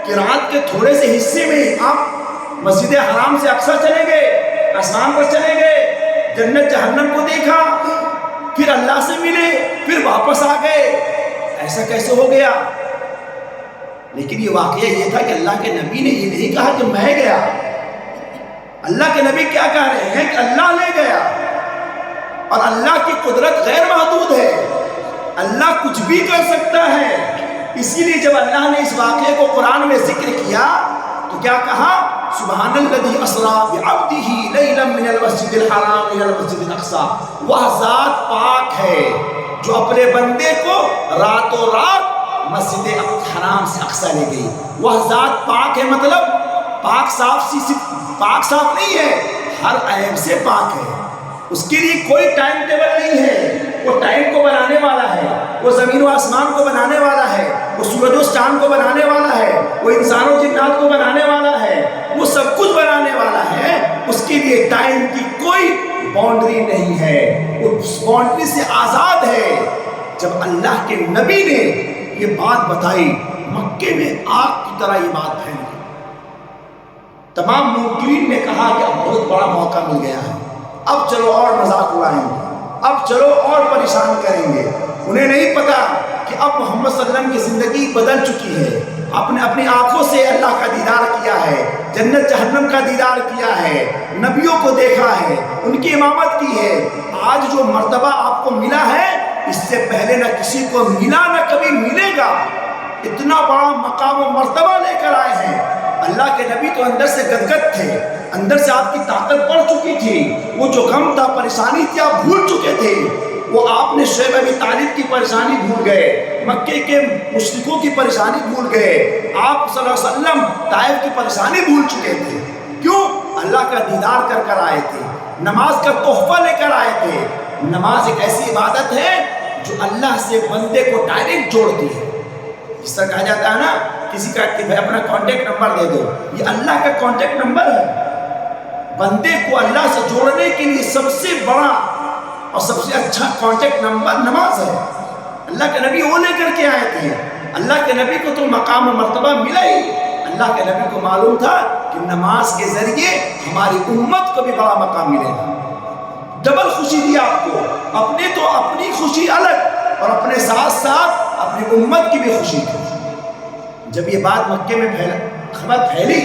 کہ رات کے تھوڑے سے حصے میں آپ مسجد حرام سے اقصیٰ چلے گئے، آسمان پر چلے گئے، جنت جہنم کو دیکھا، پھر اللہ سے ملے، پھر واپس آ گئے، ایسا کیسے ہو گیا؟ لیکن یہ واقعہ یہ تھا کہ اللہ کے نبی نے یہ نہیں کہا کہ میں گیا۔ اللہ کے نبی کیا کہہ رہے ہیں کہ اللہ لے گیا، اور اللہ کی قدرت غیر محدود ہے، اللہ کچھ بھی کر سکتا ہے۔ اسی لیے جب اللہ نے اس واقعے کو قرآن میں ذکر کیا تو کیا کہا؟ سبحان الذی اسری بعبدہ لیلا من المسجد الحرام الى المسجد الاقصی، وہ ذات پاک ہے جو اپنے بندے کو راتوں رات مسجد حرام سے اقصیٰ لے گئی۔ وہ ذات پاک ہے، مطلب پاک صاف نہیں ہے، ہر عیب سے پاک ہے، اس کے لیے کوئی ٹائم ٹیبل نہیں ہے، وہ ٹائم کو بنانے والا ہے، وہ زمین و آسمان کو بنانے والا ہے، وہ سورج و چاند کو بنانے والا ہے، وہ انسان و جنات کو بنانے والا ہے، وہ سب کچھ بنانے والا ہے، اس کے لیے ٹائم کی کوئی باؤنڈری نہیں ہے، وہ اس باؤنڈری سے آزاد ہے۔ جب اللہ کے نبی نے یہ بات بتائی، مکے میں آگ کی طرح یہ بات پھیل گئی۔ تمام منکرین نے کہا کہ اب بہت بڑا موقع مل گیا ہے، اب چلو اور مذاق اڑائیں گے، اب چلو اور پریشان کریں گے۔ انہیں نہیں پتا کہ اب محمد صلی اللہ علیہ وسلم کی زندگی بدل چکی ہے، آپ نے اپنی آنکھوں سے اللہ کا دیدار کیا ہے، جنت جہنم کا دیدار کیا ہے، نبیوں کو دیکھا ہے، ان کی امامت کی ہے۔ آج جو مرتبہ آپ کو ملا ہے، اس سے پہلے نہ کسی کو ملا، نہ کبھی ملے گا۔ اتنا بڑا مقام و مرتبہ لے کر آئے ہیں۔ اللہ کے نبی تو اندر سے گدگد تھے، اندر سے آپ کی طاقت بڑھ چکی تھی، وہ جو غم تھا، پریشانی تھی، آپ بھول چکے تھے۔ وہ آپ نے شعیب ابی طالب کی پریشانی بھول گئے، مکے کے مشرکوں کی پریشانی بھول گئے، آپ صلی اللہ علیہ وسلم طائف کی پریشانی بھول چکے تھے۔ کیوں؟ اللہ کا دیدار کر کر آئے تھے، نماز کا تحفہ لے کر آئے تھے۔ نماز ایک ایسی عبادت ہے جو اللہ سے بندے کو ڈائریکٹ جوڑتی ہے۔ جس طرح کہا جاتا ہے نا، کسی کا کہ بھائی اپنا کانٹیکٹ نمبر دے دو، یہ اللہ کا کانٹیکٹ نمبر ہے۔ بندے کو اللہ سے جوڑنے کے لیے سب سے بڑا اور سب سے اچھا کانٹیکٹ نمبر نماز ہے۔ اللہ کے نبی وہ لے کر کے آئے تھے۔ اللہ کے نبی کو تو مقام و مرتبہ ملا ہی، اللہ کے نبی کو معلوم تھا کہ نماز کے ذریعے ہماری امت کو بھی بڑا مقام ملے گا۔ ڈبل خوشی دی آپ کو، اپنے تو اپنی خوشی الگ، اور اپنے ساتھ ساتھ اپنی امت کی بھی خوشی تھی۔ جب یہ بات مکے میں خبر پھیلی،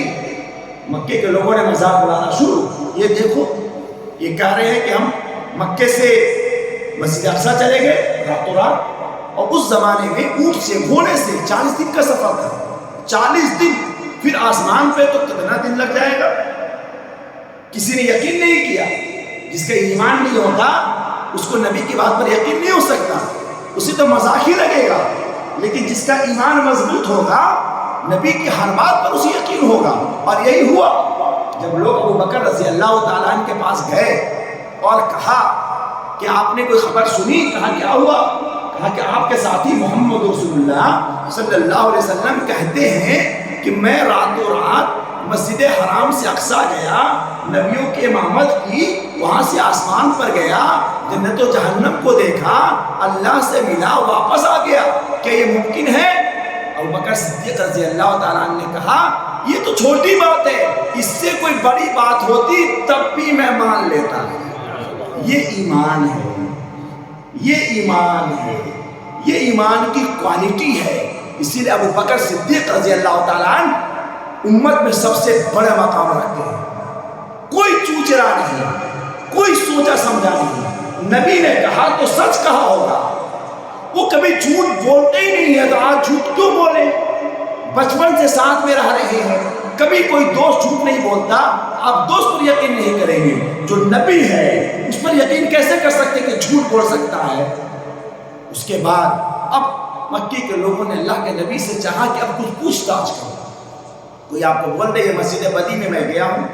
مکے کے لوگوں نے مذاق اڑانا شروع، یہ دیکھو، یہ کہہ رہے ہیں کہ ہم مکے سے مسجد اقصیٰ چلے گئے راتوں رات، اور اس زمانے میں اونٹ سے، گھوڑے سے 40 دن کا سفر تھا، 40 دن، پھر آسمان پہ تو کتنا دن لگ جائے گا؟ کسی نے یقین نہیں کیا۔ جس کا ایمان نہیں ہوتا اس کو نبی کی بات پر یقین نہیں ہو سکتا، اسے تو مذاق ہی لگے گا۔ لیکن جس کا ایمان مضبوط ہوگا، نبی کی ہر بات پر اسے یقین ہوگا۔ اور یہی ہوا جب لوگ ابو بکر رضی اللہ تعالیٰ عنہ کے پاس گئے اور کہا کہ آپ نے کوئی خبر سنی؟ کہا کیا ہوا؟ کہا کہ آپ کے ساتھی محمد رسول اللہ صلی اللہ علیہ وسلم کہتے ہیں کہ میں راتوں رات مسجد حرام سے اقصیٰ گیا، نبیوں کی امامت کی، وہاں سے آسمان پر گیا، جنت و جہنم کو دیکھا، اللہ سے ملا، واپس آ گیا، کیا یہ ممکن ہے؟ ابو بکر صدیق رضی اللہ تعالیٰ عنہ نے کہا یہ تو چھوٹی بات ہے، اس سے کوئی بڑی بات ہوتی تب بھی میں مان لیتا۔ یہ ایمان ہے، یہ ایمان ہے، یہ ایمان کی کوالٹی ہے۔ اسی لیے ابو بکر صدیق رضی اللہ تعالیٰ عنہ امت میں سب سے بڑا مقام رکھتے ہیں۔ کوئی چوچرا نہیں، کوئی سوچا سمجھا نہیں، نبی نے کہا تو سچ کہا ہوگا، وہ کبھی جھوٹ بولتے ہی نہیں ہے، تو آج جھوٹ کیوں بولے؟ بچپن سے ساتھ میں رہ رہے ہیں، کبھی کوئی دوست جھوٹ نہیں بولتا، آپ دوست پر یقین نہیں کریں گے، جو نبی ہے اس پر یقین کیسے کر سکتے کہ جھوٹ بول سکتا ہے؟ اس کے بعد اب مکے کے لوگوں نے اللہ کے نبی سے چاہا کہ اب کچھ پوچھ تاچھ کرو، کوئی آپ کو بول دے یہ مسجد بدی میں گیا ہوں،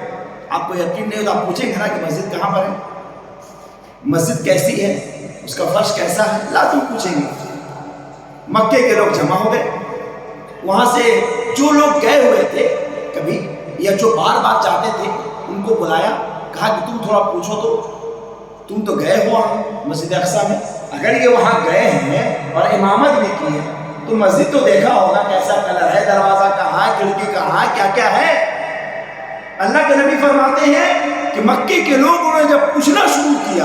آپ کو یقین نہیں ہو تو آپ پوچھیں گے نا کہ مسجد کہاں پر ہے، مسجد کیسی ہے؟ اس کا فرش کیسا ہے؟ لازم پوچھیں گے۔ مکے کے لوگ جمع ہو گئے، وہاں سے جو لوگ گئے ہوئے تھے کبھی یا جو بار بار جاتے تھے ان کو بلایا، کہا کہ تم تھوڑا پوچھو تو، تم تو گئے ہو مسجد اقصیٰ میں، اگر یہ وہاں گئے ہیں اور امامت بھی کی ہے تو مسجد تو دیکھا ہوگا کیسا کلر ہے، دروازہ کہاں ہے، کھڑکی کہاں ہے، کیا کیا ہے۔ اللہ کے نبی فرماتے ہیں کہ مکے کے لوگوں نے جب پوچھنا شروع کیا،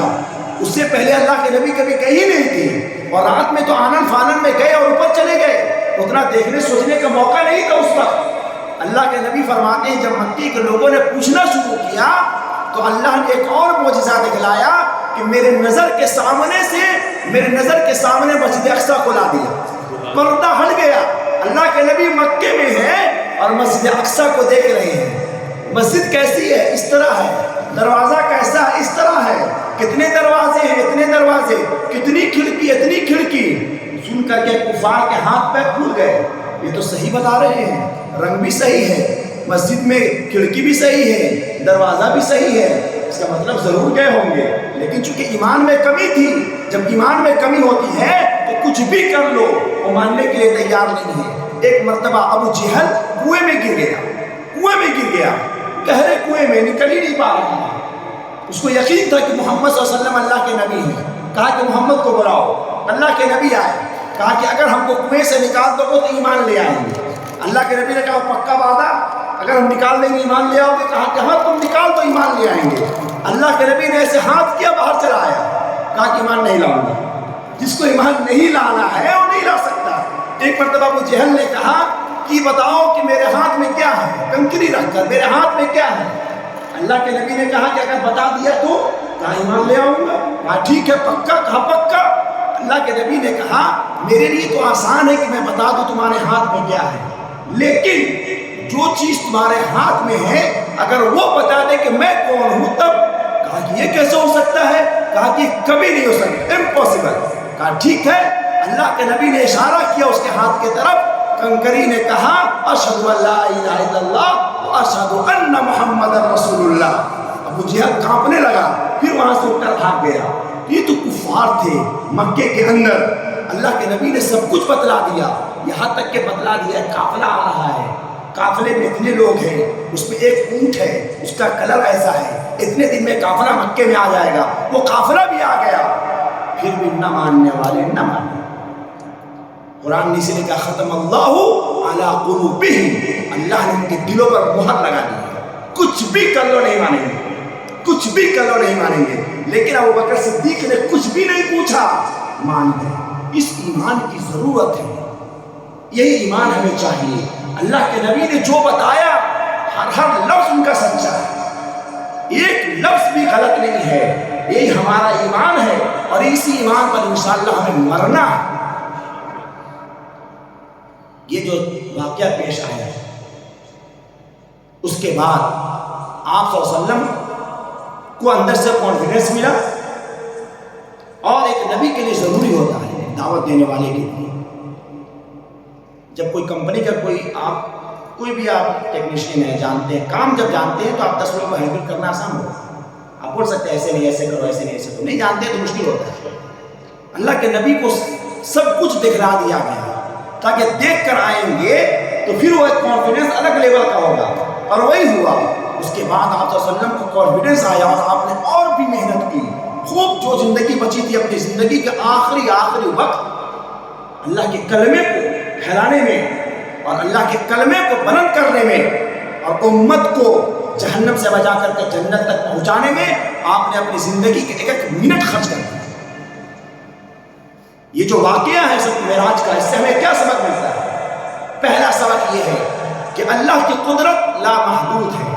اس سے پہلے اللہ کے نبی کبھی کہیں نہیں تھے، اور رات میں تو آنن فانن میں گئے اور اوپر چلے گئے، اتنا دیکھنے سوچنے کا موقع نہیں تھا اس وقت۔ اللہ کے نبی فرماتے ہیں جب مکے کے لوگوں نے پوچھنا شروع کیا تو اللہ نے ایک اور معجزہ دکھلایا کہ میرے نظر کے سامنے مسجد اقصیٰ کو لا دیا، پردہ ہٹ گیا۔ اللہ کے نبی مکے میں ہیں اور مسجد اقصیٰ کو دیکھ رہے ہیں۔ مسجد کیسی ہے؟ اس طرح ہے۔ دروازہ کیسا ہے؟ اس طرح ہے۔ کتنے دروازے ہیں؟ اتنے دروازے۔ کتنی کھڑکی؟ اتنی کھڑکی۔ سن کر کے کفار کے ہاتھ پیر پھول گئے، یہ تو صحیح بتا رہے ہیں، رنگ بھی صحیح ہے، مسجد میں کھڑکی بھی صحیح ہے، دروازہ بھی صحیح ہے، اس کا مطلب ضرور گئے ہوں گے۔ لیکن چونکہ ایمان میں کمی تھی، جب ایمان میں کمی ہوتی ہے تو کچھ بھی کر لو وہ ماننے کے لیے تیار نہیں ہے۔ ایک مرتبہ ابو جہل کنویں میں گر گیا، گہرے کنویں میں، نکل ہی نہیں پا رہا تھا۔ اس کو یقین تھا کہ محمد صلی اللہ علیہ وسلم اللہ کے نبی ہیں، کہا کہ محمد کو بلاؤ۔ اللہ کے نبی آئے، کہا کہ اگر ہم کو کنویں سے نکال دو گے تو ایمان لے آئیں گے۔ اللہ کے نبی نے کہا پکا وعدہ، اگر ہم نکال دیں گے ایمان لے آؤ گے؟ کہا کہ ہاں تم نکال دو ایمان لے آئیں گے۔ اللہ کے نبی نے ایسے ہاتھ کیا، باہر چلا آیا، کہا کہ ایمان نہیں لاؤں گا۔ جس کو ایمان نہیں لانا ہے وہ نہیں لا سکتا۔ ایک مرتبہ ابو جہل نے کہا کہ بتاؤ کہ میرے ہاتھ میں کیا ہے، کنکری رکھ کر میرے ہاتھ میں کیا ہے؟ اللہ کے نبی نے کہا کہ اگر بتا دیا تو، کہا ایمان لے آؤں گا۔ کہا ٹھیک ہے پکا؟ کہا پکا۔ اللہ کے نبی نے کہا میرے لیے تو آسان ہے کہ میں بتا دوں تمہارے ہاتھ میں کیا ہے، لیکن جو چیز تمہارے ہاتھ میں ہے اگر وہ بتا دے کہ میں کون ہوں تب۔ کہا کہ یہ کیسے ہو سکتا ہے؟ کہا کہ کبھی نہیں ہو سکتا، امپاسبل۔ کہا ٹھیک ہے۔ اللہ کے نبی نے اشارہ کیا اس کے ہاتھ کی طرف، کنکری نے کہا اشہد ان لا الہ الا اللہ واشہد ان محمد رسول اللہ۔ ابو جہل کانپنے لگا، پھر وہاں سے اٹھ کر بھاگ گیا۔ یہ تو کفار تھے مکے کے اندر۔ اللہ کے نبی نے سب کچھ بتلا دیا، یہاں تک کہ بتلا دیا قافلہ آ رہا ہے، قافلے میں اتنے لوگ ہیں، اس میں ایک اونٹ ہے، اس کا کلر ایسا ہے، اتنے دن میں قافلہ مکے میں آ جائے گا۔ وہ قافلہ بھی آ گیا، پھر بھی نہ ماننے والے نہ مانے۔ قرآن نے اسی لیے کہا ختم اللہ علی قلوبہم، اللہ نے ان کے دلوں پر مہر لگا دی ہے، کچھ بھی کر لو نہیں مانیں گے، کچھ بھی کر لو نہیں مانیں گے۔ لیکن ابو بکر صدیق نے کچھ بھی نہیں پوچھا، مان گئے۔ اس ایمان کی ضرورت ہے، یہی ایمان ہمیں چاہیے۔ اللہ کے نبی نے جو بتایا ہر لفظ ان کا سچا ہے، ایک لفظ بھی غلط نہیں ہے، یہی ہمارا ایمان ہے، اور اسی ایمان پر انشاءاللہ ہمیں مرنا ہے۔ یہ جو واقعہ پیش آیا ہے اس کے بعد آپ صلی اللہ علیہ وسلم کو اندر سے کانفیڈنس ملا، اور ایک نبی کے لیے ضروری ہوتا ہے دعوت دینے والے کے لیے، جب کوئی کمپنی کا کوئی بھی آپ ٹیکنیشین ہے، جانتے ہیں کام، جب جانتے ہیں تو آپ 10 لوگوں کو ہینڈل کرنا آسان ہوگا۔ آپ بول سکتے ہیں ایسے نہیں ایسے کرو، ایسے نہیں ایسے کرو، نہیں جانتے تو مشکل ہوتا ہے۔ اللہ کے نبی کو سب کچھ دکھلا دیا گیا تاکہ دیکھ کر آئیں گے تو پھر وہ ایک کانفیڈنس الگ لیول کا ہوگا، اور وہی ہوا۔ اس کے بعد آپ صلی اللہ علیہ وسلم کو کانفیڈنس آیا اور آپ نے اور بھی محنت کی، خوب جو زندگی بچی تھی اپنی زندگی کے آخری وقت اللہ کے کلمے کو پھیلانے میں اور اللہ کے کلمے کو بلند کرنے میں اور امت کو جہنم سے بچا کر کے جنت تک پہنچانے میں آپ نے اپنی زندگی کے ایک منٹ خرچ کر دیا۔ یہ جو واقعہ ہے سب معراج کا، اس سے ہمیں کیا سبق ملتا ہے؟ پہلا سبق یہ ہے کہ اللہ کی قدرت لامحدود ہے،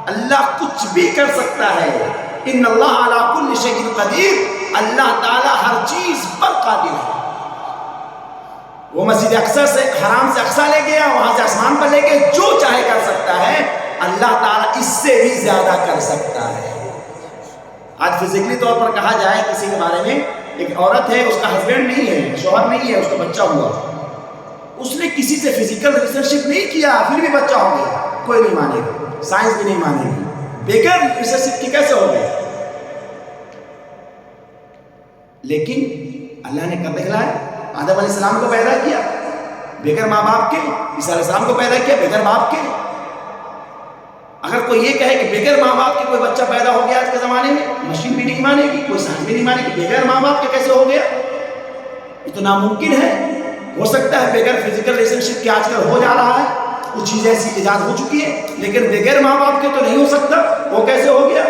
اللہ کچھ بھی کر سکتا ہے۔ ان اللہ علی کل شیء قدیر، اللہ تعالیٰ ہر چیز پر قادر ہے۔ وہ مسجد اقصیٰ سے حرام سے اقصیٰ لے گیا، وہاں سے آسمان پر لے گئے، جو چاہے کر سکتا ہے، اللہ تعالیٰ اس سے بھی زیادہ کر سکتا ہے۔ آج فزیکلی طور پر کہا جائے کسی کے بارے میں، ایک عورت ہے، اس کا ہسبینڈ نہیں ہے، شوہر نہیں ہے، اس کا بچہ ہوا، اس نے کسی سے فزیکل ریلیشن شپ نہیں کیا، پھر بھی بچہ ہو گیا، کوئی نہیں مانے گا، سائنس بھی نہیں مانے گی، بغیر ریلیشن شپ کی کیسے ہو گیا؟ لیکن اللہ نے کب دکھلایا؟ آدم علیہ السلام کو پیدا کیا بغیر ماں باپ کے، عیسیٰ علیہ السلام کو پیدا کیا بغیر باپ کے۔ اگر کوئی یہ کہے کہ بغیر ماں باپ کے کوئی بچہ پیدا ہو گیا آج کے زمانے میں، مشین بھی نہیں مانے گی، کوئی سائنس بھی نہیں مانے گی، بغیر ماں باپ کے کیسے ہو گیا؟ یہ تو ناممکن ہے۔ ہو سکتا ہے بغیر فزیکل ریلیشن شپ کے آج کل ہو جا رہا ہے، کچھ چیزیں ایسی ایجاد ہو چکی ہے، لیکن بغیر ماں باپ کے تو نہیں ہو سکتا، وہ کیسے ہو گیا؟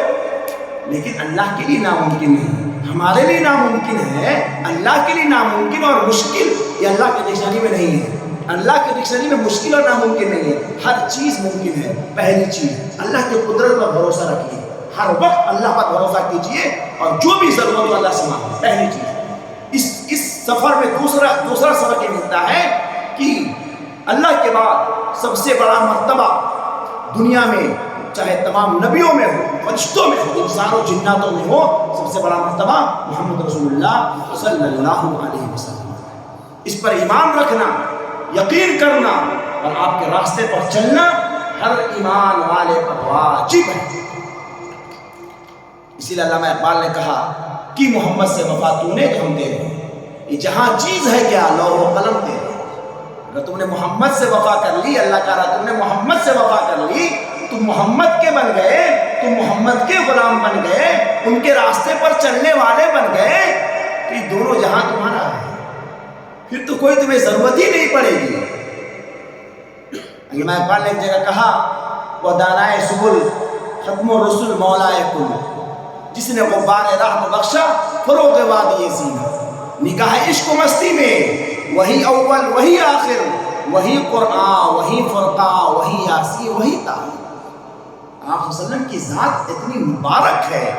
لیکن اللہ کے لیے ناممکن نہیں، ہمارے لیے ناممکن ہے، اللہ کے لیے ناممکن اور مشکل یہ اللہ کے ڈکشنری میں نہیں ہے۔ اللہ کے ڈکشنری میں مشکل اور ناممکن نہیں ہے، ہر چیز ممکن ہے۔ پہلی چیز اللہ کی قدرت پر بھروسہ رکھیے، ہر وقت اللہ پر بھروسہ کیجیے اور جو بھی ضرورت ہو اللہ سے مانگیے۔ پہلی چیز اس سفر میں دوسرا سبق یہ ملتا ہے کہ اللہ کے بعد سب سے بڑا مرتبہ دنیا میں چاہے تمام نبیوں میں ہو، فرشتوں میں ہو، انسان و جناتوں میں ہو، سب سے بڑا مرتبہ محمد رسول اللہ صلی اللہ علیہ وسلم۔ اس پر ایمان رکھنا، یقین کرنا اور آپ کے راستے پر چلنا ہر ایمان والے پر واجب ہے۔ اسی لیے علامہ اقبال نے کہا کہ محمد سے وفا تو نے تو ہم تیرے، یہ جہاں چیز ہے کیا لوح و قلم تیرے۔ اگر تم نے محمد سے وفا کر لی، اللہ کہہ رہا تم نے محمد سے وفا کر لی، تم محمد کے بن گئے، تم محمد کے غلام بن گئے، ان کے راستے پر چلنے والے بن گئے، تو یہ دونوں جہاں تمہارا ہے، پھر تو کوئی تمہیں ضرورت ہی نہیں پڑے گی۔ علامہ اقبال نے ایک جگہ کہا وہ دانائے سبل ختم الرسل مولائے کل، جس نے غبار رحم بخشا فروغ وادی سینہ۔ نکاح عشق و مستی میں وہی اول وہی آخر، وہی قرآن وہی فرقہ وہی یاسی وہی طاہر۔ آپ صلی اللہ علیہ وسلم کی ذات اتنی مبارک ہے،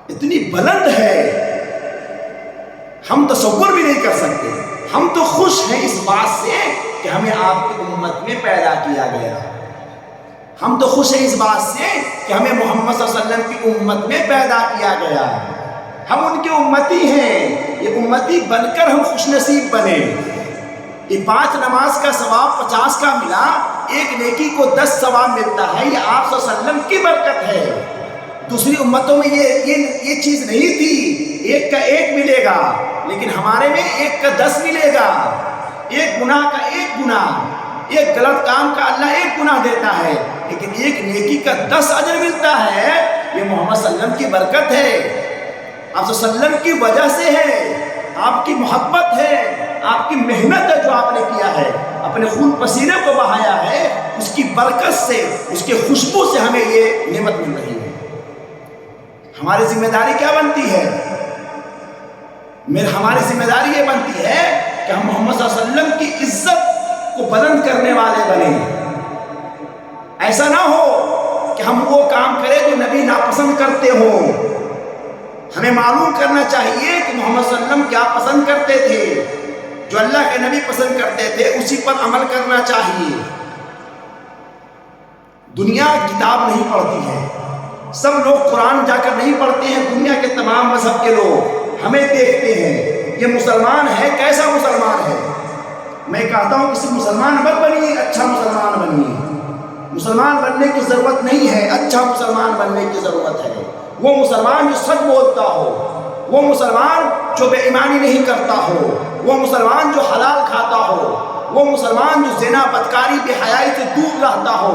اتنی بلند ہے، ہم تصور بھی نہیں کر سکتے۔ ہم تو خوش ہیں اس بات سے کہ ہمیں آپ کی امت میں پیدا کیا گیا، ہم تو خوش ہیں اس بات سے کہ ہمیں محمد صلی اللہ علیہ وسلم کی امت میں پیدا کیا گیا، ہم ان کے امتی ہیں، یہ امتی بن کر ہم خوش نصیب بنے۔ یہ 5 نماز کا ثواب 50 کا ملا، ایک نیکی کو 10 ثواب ملتا ہے، یہ آپ صلی اللہ علیہ وسلم کی برکت ہے۔ دوسری امتوں میں یہ چیز نہیں تھی، 1 کا 1 ملے گا، لیکن ہمارے میں 1 کا 10 ملے گا، 1 گناہ کا 1 گناہ، 1 غلط کام کا اللہ 1 گناہ دیتا ہے، لیکن 1 نیکی کا 10 اجر ملتا ہے۔ یہ محمد صلی اللہ علیہ وسلم کی برکت ہے، آپ صلی اللہ علیہ وسلم کی وجہ سے ہے، آپ کی محبت ہے، آپ کی محنت ہے جو آپ نے کیا ہے، اپنے خون پسینے کو بہایا ہے، اس کی برکت سے، اس کے خوشبو سے ہمیں یہ نعمت مل رہی ہے۔ ہماری ذمہ داری کیا بنتی ہے؟ ہماری ذمہ داری یہ بنتی ہے کہ ہم محمد صلی اللہ علیہ وسلم کی عزت کو بلند کرنے والے بنیں۔ ایسا نہ ہو کہ ہم وہ کام کریں جو نبی ناپسند کرتے ہوں۔ ہمیں معلوم کرنا چاہیے کہ محمد صلی اللہ علیہ وسلم کیا پسند کرتے تھے، جو اللہ کے نبی پسند کرتے تھے اسی پر عمل کرنا چاہیے۔ دنیا کتاب نہیں پڑھتی ہے، سب لوگ قرآن جا کر نہیں پڑھتے ہیں، دنیا کے تمام مذہب کے لوگ ہمیں دیکھتے ہیں، یہ مسلمان ہے، کیسا مسلمان ہے۔ میں کہتا ہوں کسی مسلمان مت بنیے، اچھا مسلمان بنیے۔ مسلمان بننے کی ضرورت نہیں ہے، اچھا مسلمان بننے کی ضرورت ہے۔ وہ مسلمان جو سچ بولتا ہو، وہ مسلمان جو بے ایمانی نہیں کرتا ہو، وہ مسلمان جو حلال کھاتا ہو، وہ مسلمان جو زنا بدکاری بے حیائی سے دور رہتا ہو،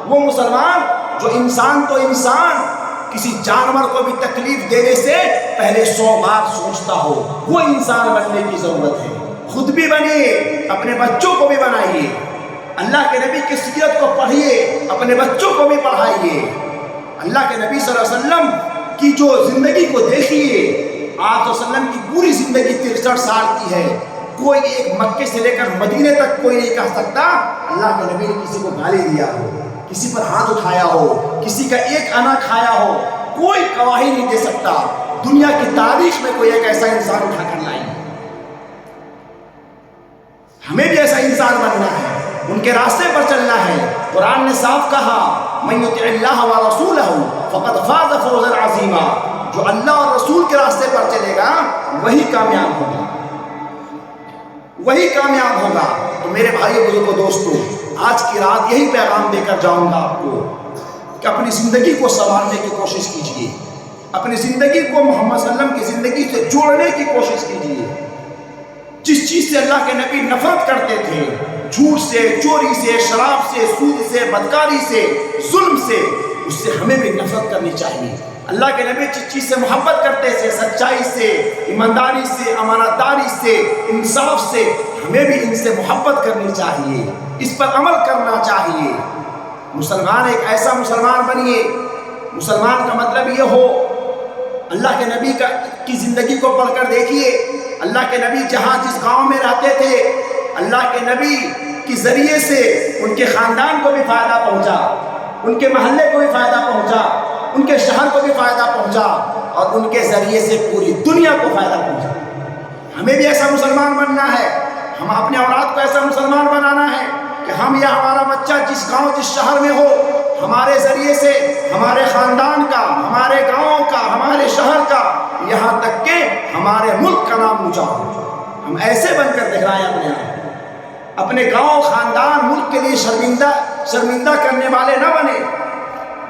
وہ مسلمان جو انسان تو انسان کسی جانور کو بھی تکلیف دینے سے پہلے 100 بار سوچتا ہو، وہ انسان بننے کی ضرورت ہے۔ خود بھی بنیے، اپنے بچوں کو بھی بنائیے، اللہ کے نبی کی سیرت کو پڑھیے، اپنے بچوں کو بھی پڑھائیے۔ اللہ کے نبی صلی اللہ علیہ وسلم کی جو زندگی کو دیکھیے، آپ صلی اللہ علیہ وسلم کی پوری زندگی 63 سال کی ہے، کوئی ایک مکے سے لے کر مدینے تک کوئی نہیں کہہ سکتا اللہ کے نبی نے کسی کو گالی دیا ہو، کسی پر ہاتھ اٹھایا ہو، کسی کا ایک انا کھایا ہو، کوئی گواہی نہیں دے سکتا۔ دنیا کی تاریخ میں کوئی ایک ایسا انسان اٹھا کر لائے۔ ہمیں بھی ایسا انسان بننا ہے، ان کے راستے پر چلنا ہے۔ قرآن نے صاف کہا من یطع اللہ ورسولہ فقد فاز فوزا عظیما، جو اللہ اور رسول کے راستے پر چلے گا وہی کامیاب ہوگا، وہی کامیاب ہوگا۔ تو میرے بھائیو بزرگوں دوستوں، آج کی رات یہی پیغام دے کر جاؤں گا آپ کو کہ اپنی زندگی کو سنوارنے کی کوشش کیجیے، اپنی زندگی کو محمد صلی اللہ علیہ وسلم کی زندگی سے توڑنے کی کوشش کیجیے. جس چیز سے اللہ کے نبی نفرت کرتے تھے، جھوٹ سے، چوری سے، شراب سے، سود سے، بدکاری سے، ظلم سے، اس سے ہمیں بھی نفرت کرنی چاہیے. اللہ کے نبی جس چیز سے محبت کرتے تھے، سچائی سے، ایمانداری سے، امانت داری سے، انصاف سے، ہمیں بھی ان سے محبت کرنی چاہیے، اس پر عمل کرنا چاہیے. مسلمان ایک ایسا مسلمان بنیے، مسلمان کا مطلب یہ ہو. اللہ کے نبی کی زندگی کو پڑھ کر دیکھیے. اللہ کے نبی جہاں جس گاؤں میں رہتے تھے، اللہ کے نبی کے ذریعے سے ان کے خاندان کو بھی فائدہ پہنچا، ان کے محلے کو بھی فائدہ پہنچا، ان کے شہر کو بھی فائدہ پہنچا، اور ان کے ذریعے سے پوری دنیا کو فائدہ پہنچا. ہمیں بھی ایسا مسلمان بننا ہے. ہم اپنے اولاد کو ایسا مسلمان بنانا ہے کہ ہم یا ہمارا بچہ جس گاؤں جس شہر میں ہو، ہمارے ذریعے سے ہمارے خاندان کا، ہمارے گاؤں کا، ہمارے شہر کا، یہاں تک کہ ہمارے ملک کا نام اونچا ہو. ہم ایسے بن کر دکھائیں اپنے آپ، اپنے گاؤں، خاندان، ملک کے لیے شرمندہ کرنے والے نہ بنے،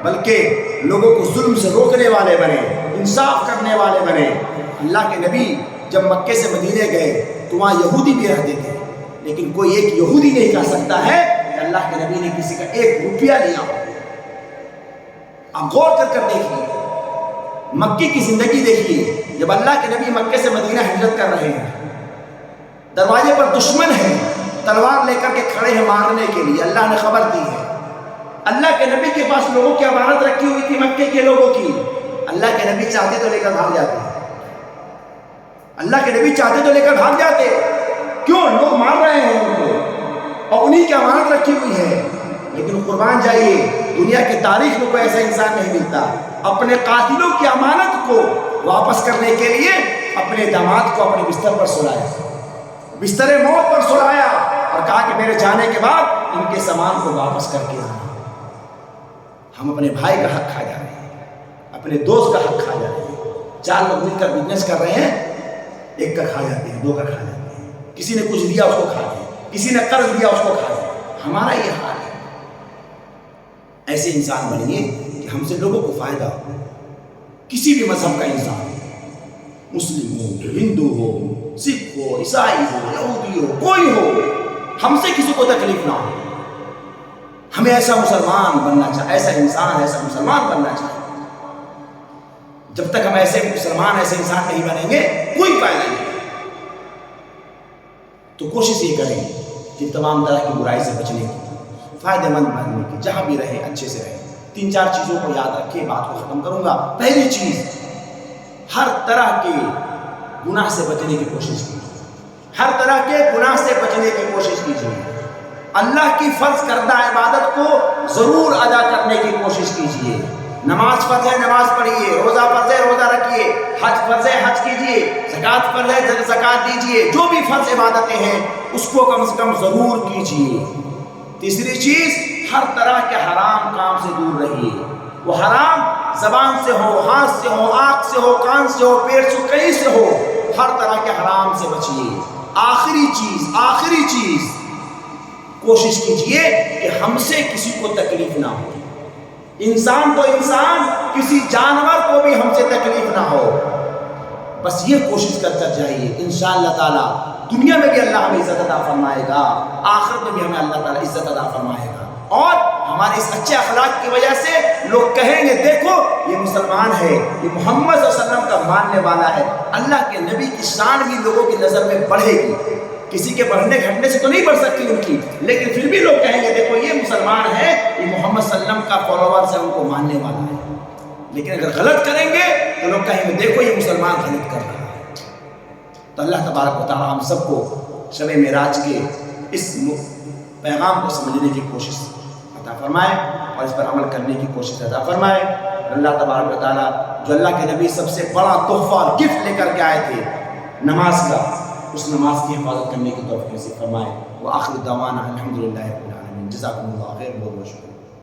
بلکہ لوگوں کو ظلم سے روکنے والے بنے، انصاف کرنے والے بنے. اللہ کے نبی جب مکے سے مدینے گئے تو وہاں یہودی بھی رہتے تھے، لیکن کوئی ایک یہودی نہیں کہہ سکتا ہے کہ اللہ کے نبی نے کسی کا 1 روپیہ لیا. آپ غور کر دیکھیے، مکی کی زندگی دیکھیے. جب اللہ کے نبی مکے سے مدینہ ہجرت کر رہے ہیں، دروازے پر دشمن ہے، تلوار لے کر کے کھڑے ہیں مارنے کے لیے. اللہ نے خبر دی ہے. اللہ کے نبی کے پاس لوگوں کی امانت رکھی ہوئی تھی، مکے کے لوگوں کی. اللہ کے نبی چاہتے تو لے کر بھاگ جاتے. اللہ کے نبی چاہتے تو لے کر بھاگ جاتے. کیوں؟ لوگ مار رہے ہیں ان کو، اور انہی کی امانت رکھی ہوئی ہے. لیکن قربان جائیے، دنیا کی تاریخ میں کوئی ایسا انسان نہیں ملتا اپنے قاتلوں کی امانت کو واپس کرنے کے لیے اپنے داماد کو اپنے بستر پر سلایا، بستر موت پر سلایا، اور کہا کہ میرے جانے کے بعد ان کے سامان کو واپس کر کے آنا. ہم اپنے بھائی کا حق کھا جا رہے ہیں، اپنے دوست کا حق کھا جا رہے ہیں. 4 لوگ مل کر بزنس کر رہے ہیں، 1 کا کھا جاتے ہیں، 2 کا کھا جاتے ہیں. کسی نے کچھ دیا اس کو کھاتے ہیں، کسی نے قرض دیا اس کو کھاتے ہیں. ہمارا یہ حال ہے. ایسے انسان بنیے کہ ہم سے لوگوں کو فائدہ ہو. کسی بھی مذہب کا انسان ہو، مسلم ہو، ہندو ہو، سکھ ہو، عیسائی ہو، یہودی ہو، کوئی ہو، ہم سے کسی کو تکلیف نہ ہو. ہمیں ایسا مسلمان بننا چاہیے، ایسا انسان، ایسا مسلمان بننا چاہیے. جب تک ہم ایسے مسلمان، ایسے انسان نہیں بنیں گے، کوئی فائدہ نہیں. تو کوشش یہ کریں کہ تمام طرح کی برائی سے بچنے کی، فائدہ مند بننے کی، جہاں بھی رہے اچھے سے رہے. 3-4 چیزوں کو یاد رکھیں، بات کو ختم کروں گا. پہلی چیز، ہر طرح کے گناہ سے بچنے کی کوشش کیجیے. ہر طرح کے گناہ سے بچنے کی کوشش کیجیے. اللہ کی فرض کردہ عبادت کو ضرور ادا کرنے کی کوشش کیجیے. نماز فرض ہے، نماز پڑھیے. روزہ فرض ہے، روزہ رکھیے. حج فرض ہے، حج کیجیے. زکوٰۃ فرض ہے، زکوٰۃ دیجیے. جو بھی فرض عبادتیں ہیں اس کو کم سے کم ضرور کیجیے. تیسری چیز، ہر طرح کے حرام کام سے دور رہیے. وہ حرام زبان سے ہو، ہاتھ سے ہو، آنکھ سے ہو، کان سے ہو، پیٹ سے ہو، کہیں سے ہو، ہر طرح کے حرام سے بچیے. آخری چیز کوشش کیجیے کہ ہم سے کسی کو تکلیف نہ ہو. انسان تو انسان، کسی جانور کو بھی ہم سے تکلیف نہ ہو. بس یہ کوشش کرتا جائیے. انشاءاللہ تعالی دنیا میں بھی اللہ ہمیں عزت عطا فرمائے گا، آخرت میں بھی ہمیں اللہ تعالیٰ عزت عطا فرمائے گا. اور ہمارے اس اچھے اخلاق کی وجہ سے لوگ کہیں گے دیکھو یہ مسلمان ہے، یہ محمد صلی اللہ علیہ وسلم کا ماننے والا ہے. اللہ کے نبی کی شان بھی لوگوں کی نظر میں بڑھے گی. کسی کے بڑھنے گھٹنے سے تو نہیں بڑھ سکتی ان کی، لیکن پھر بھی لوگ کہیں گے دیکھو یہ مسلمان ہے، یہ محمد صلی اللہ علیہ وسلم کا فالوورز ہے، ان کو ماننے والا ہے. لیکن اگر غلط کریں گے تو لوگ کہیں گے دیکھو یہ مسلمان غلط کر رہا ہے. تو اللہ تبارک و تعالی ہم سب کو شب معراج کے اس پیغام کو سمجھنے کی کوشش عطا فرمائے اور اس پر عمل کرنے کی کوشش عطا فرمائے. اللہ تبارک و تعالی جو اللہ کے نبی سب سے بڑا تحفہ اور گفٹ لے کر کے آئے تھے نماز کا، اس نماز کی حفاظت کرنے کی توفیق نصیب فرمائے. وآخر دعوانا الحمدللہ رب العالمین. جزاکم اللہ خیر. بہت بہت شکریہ.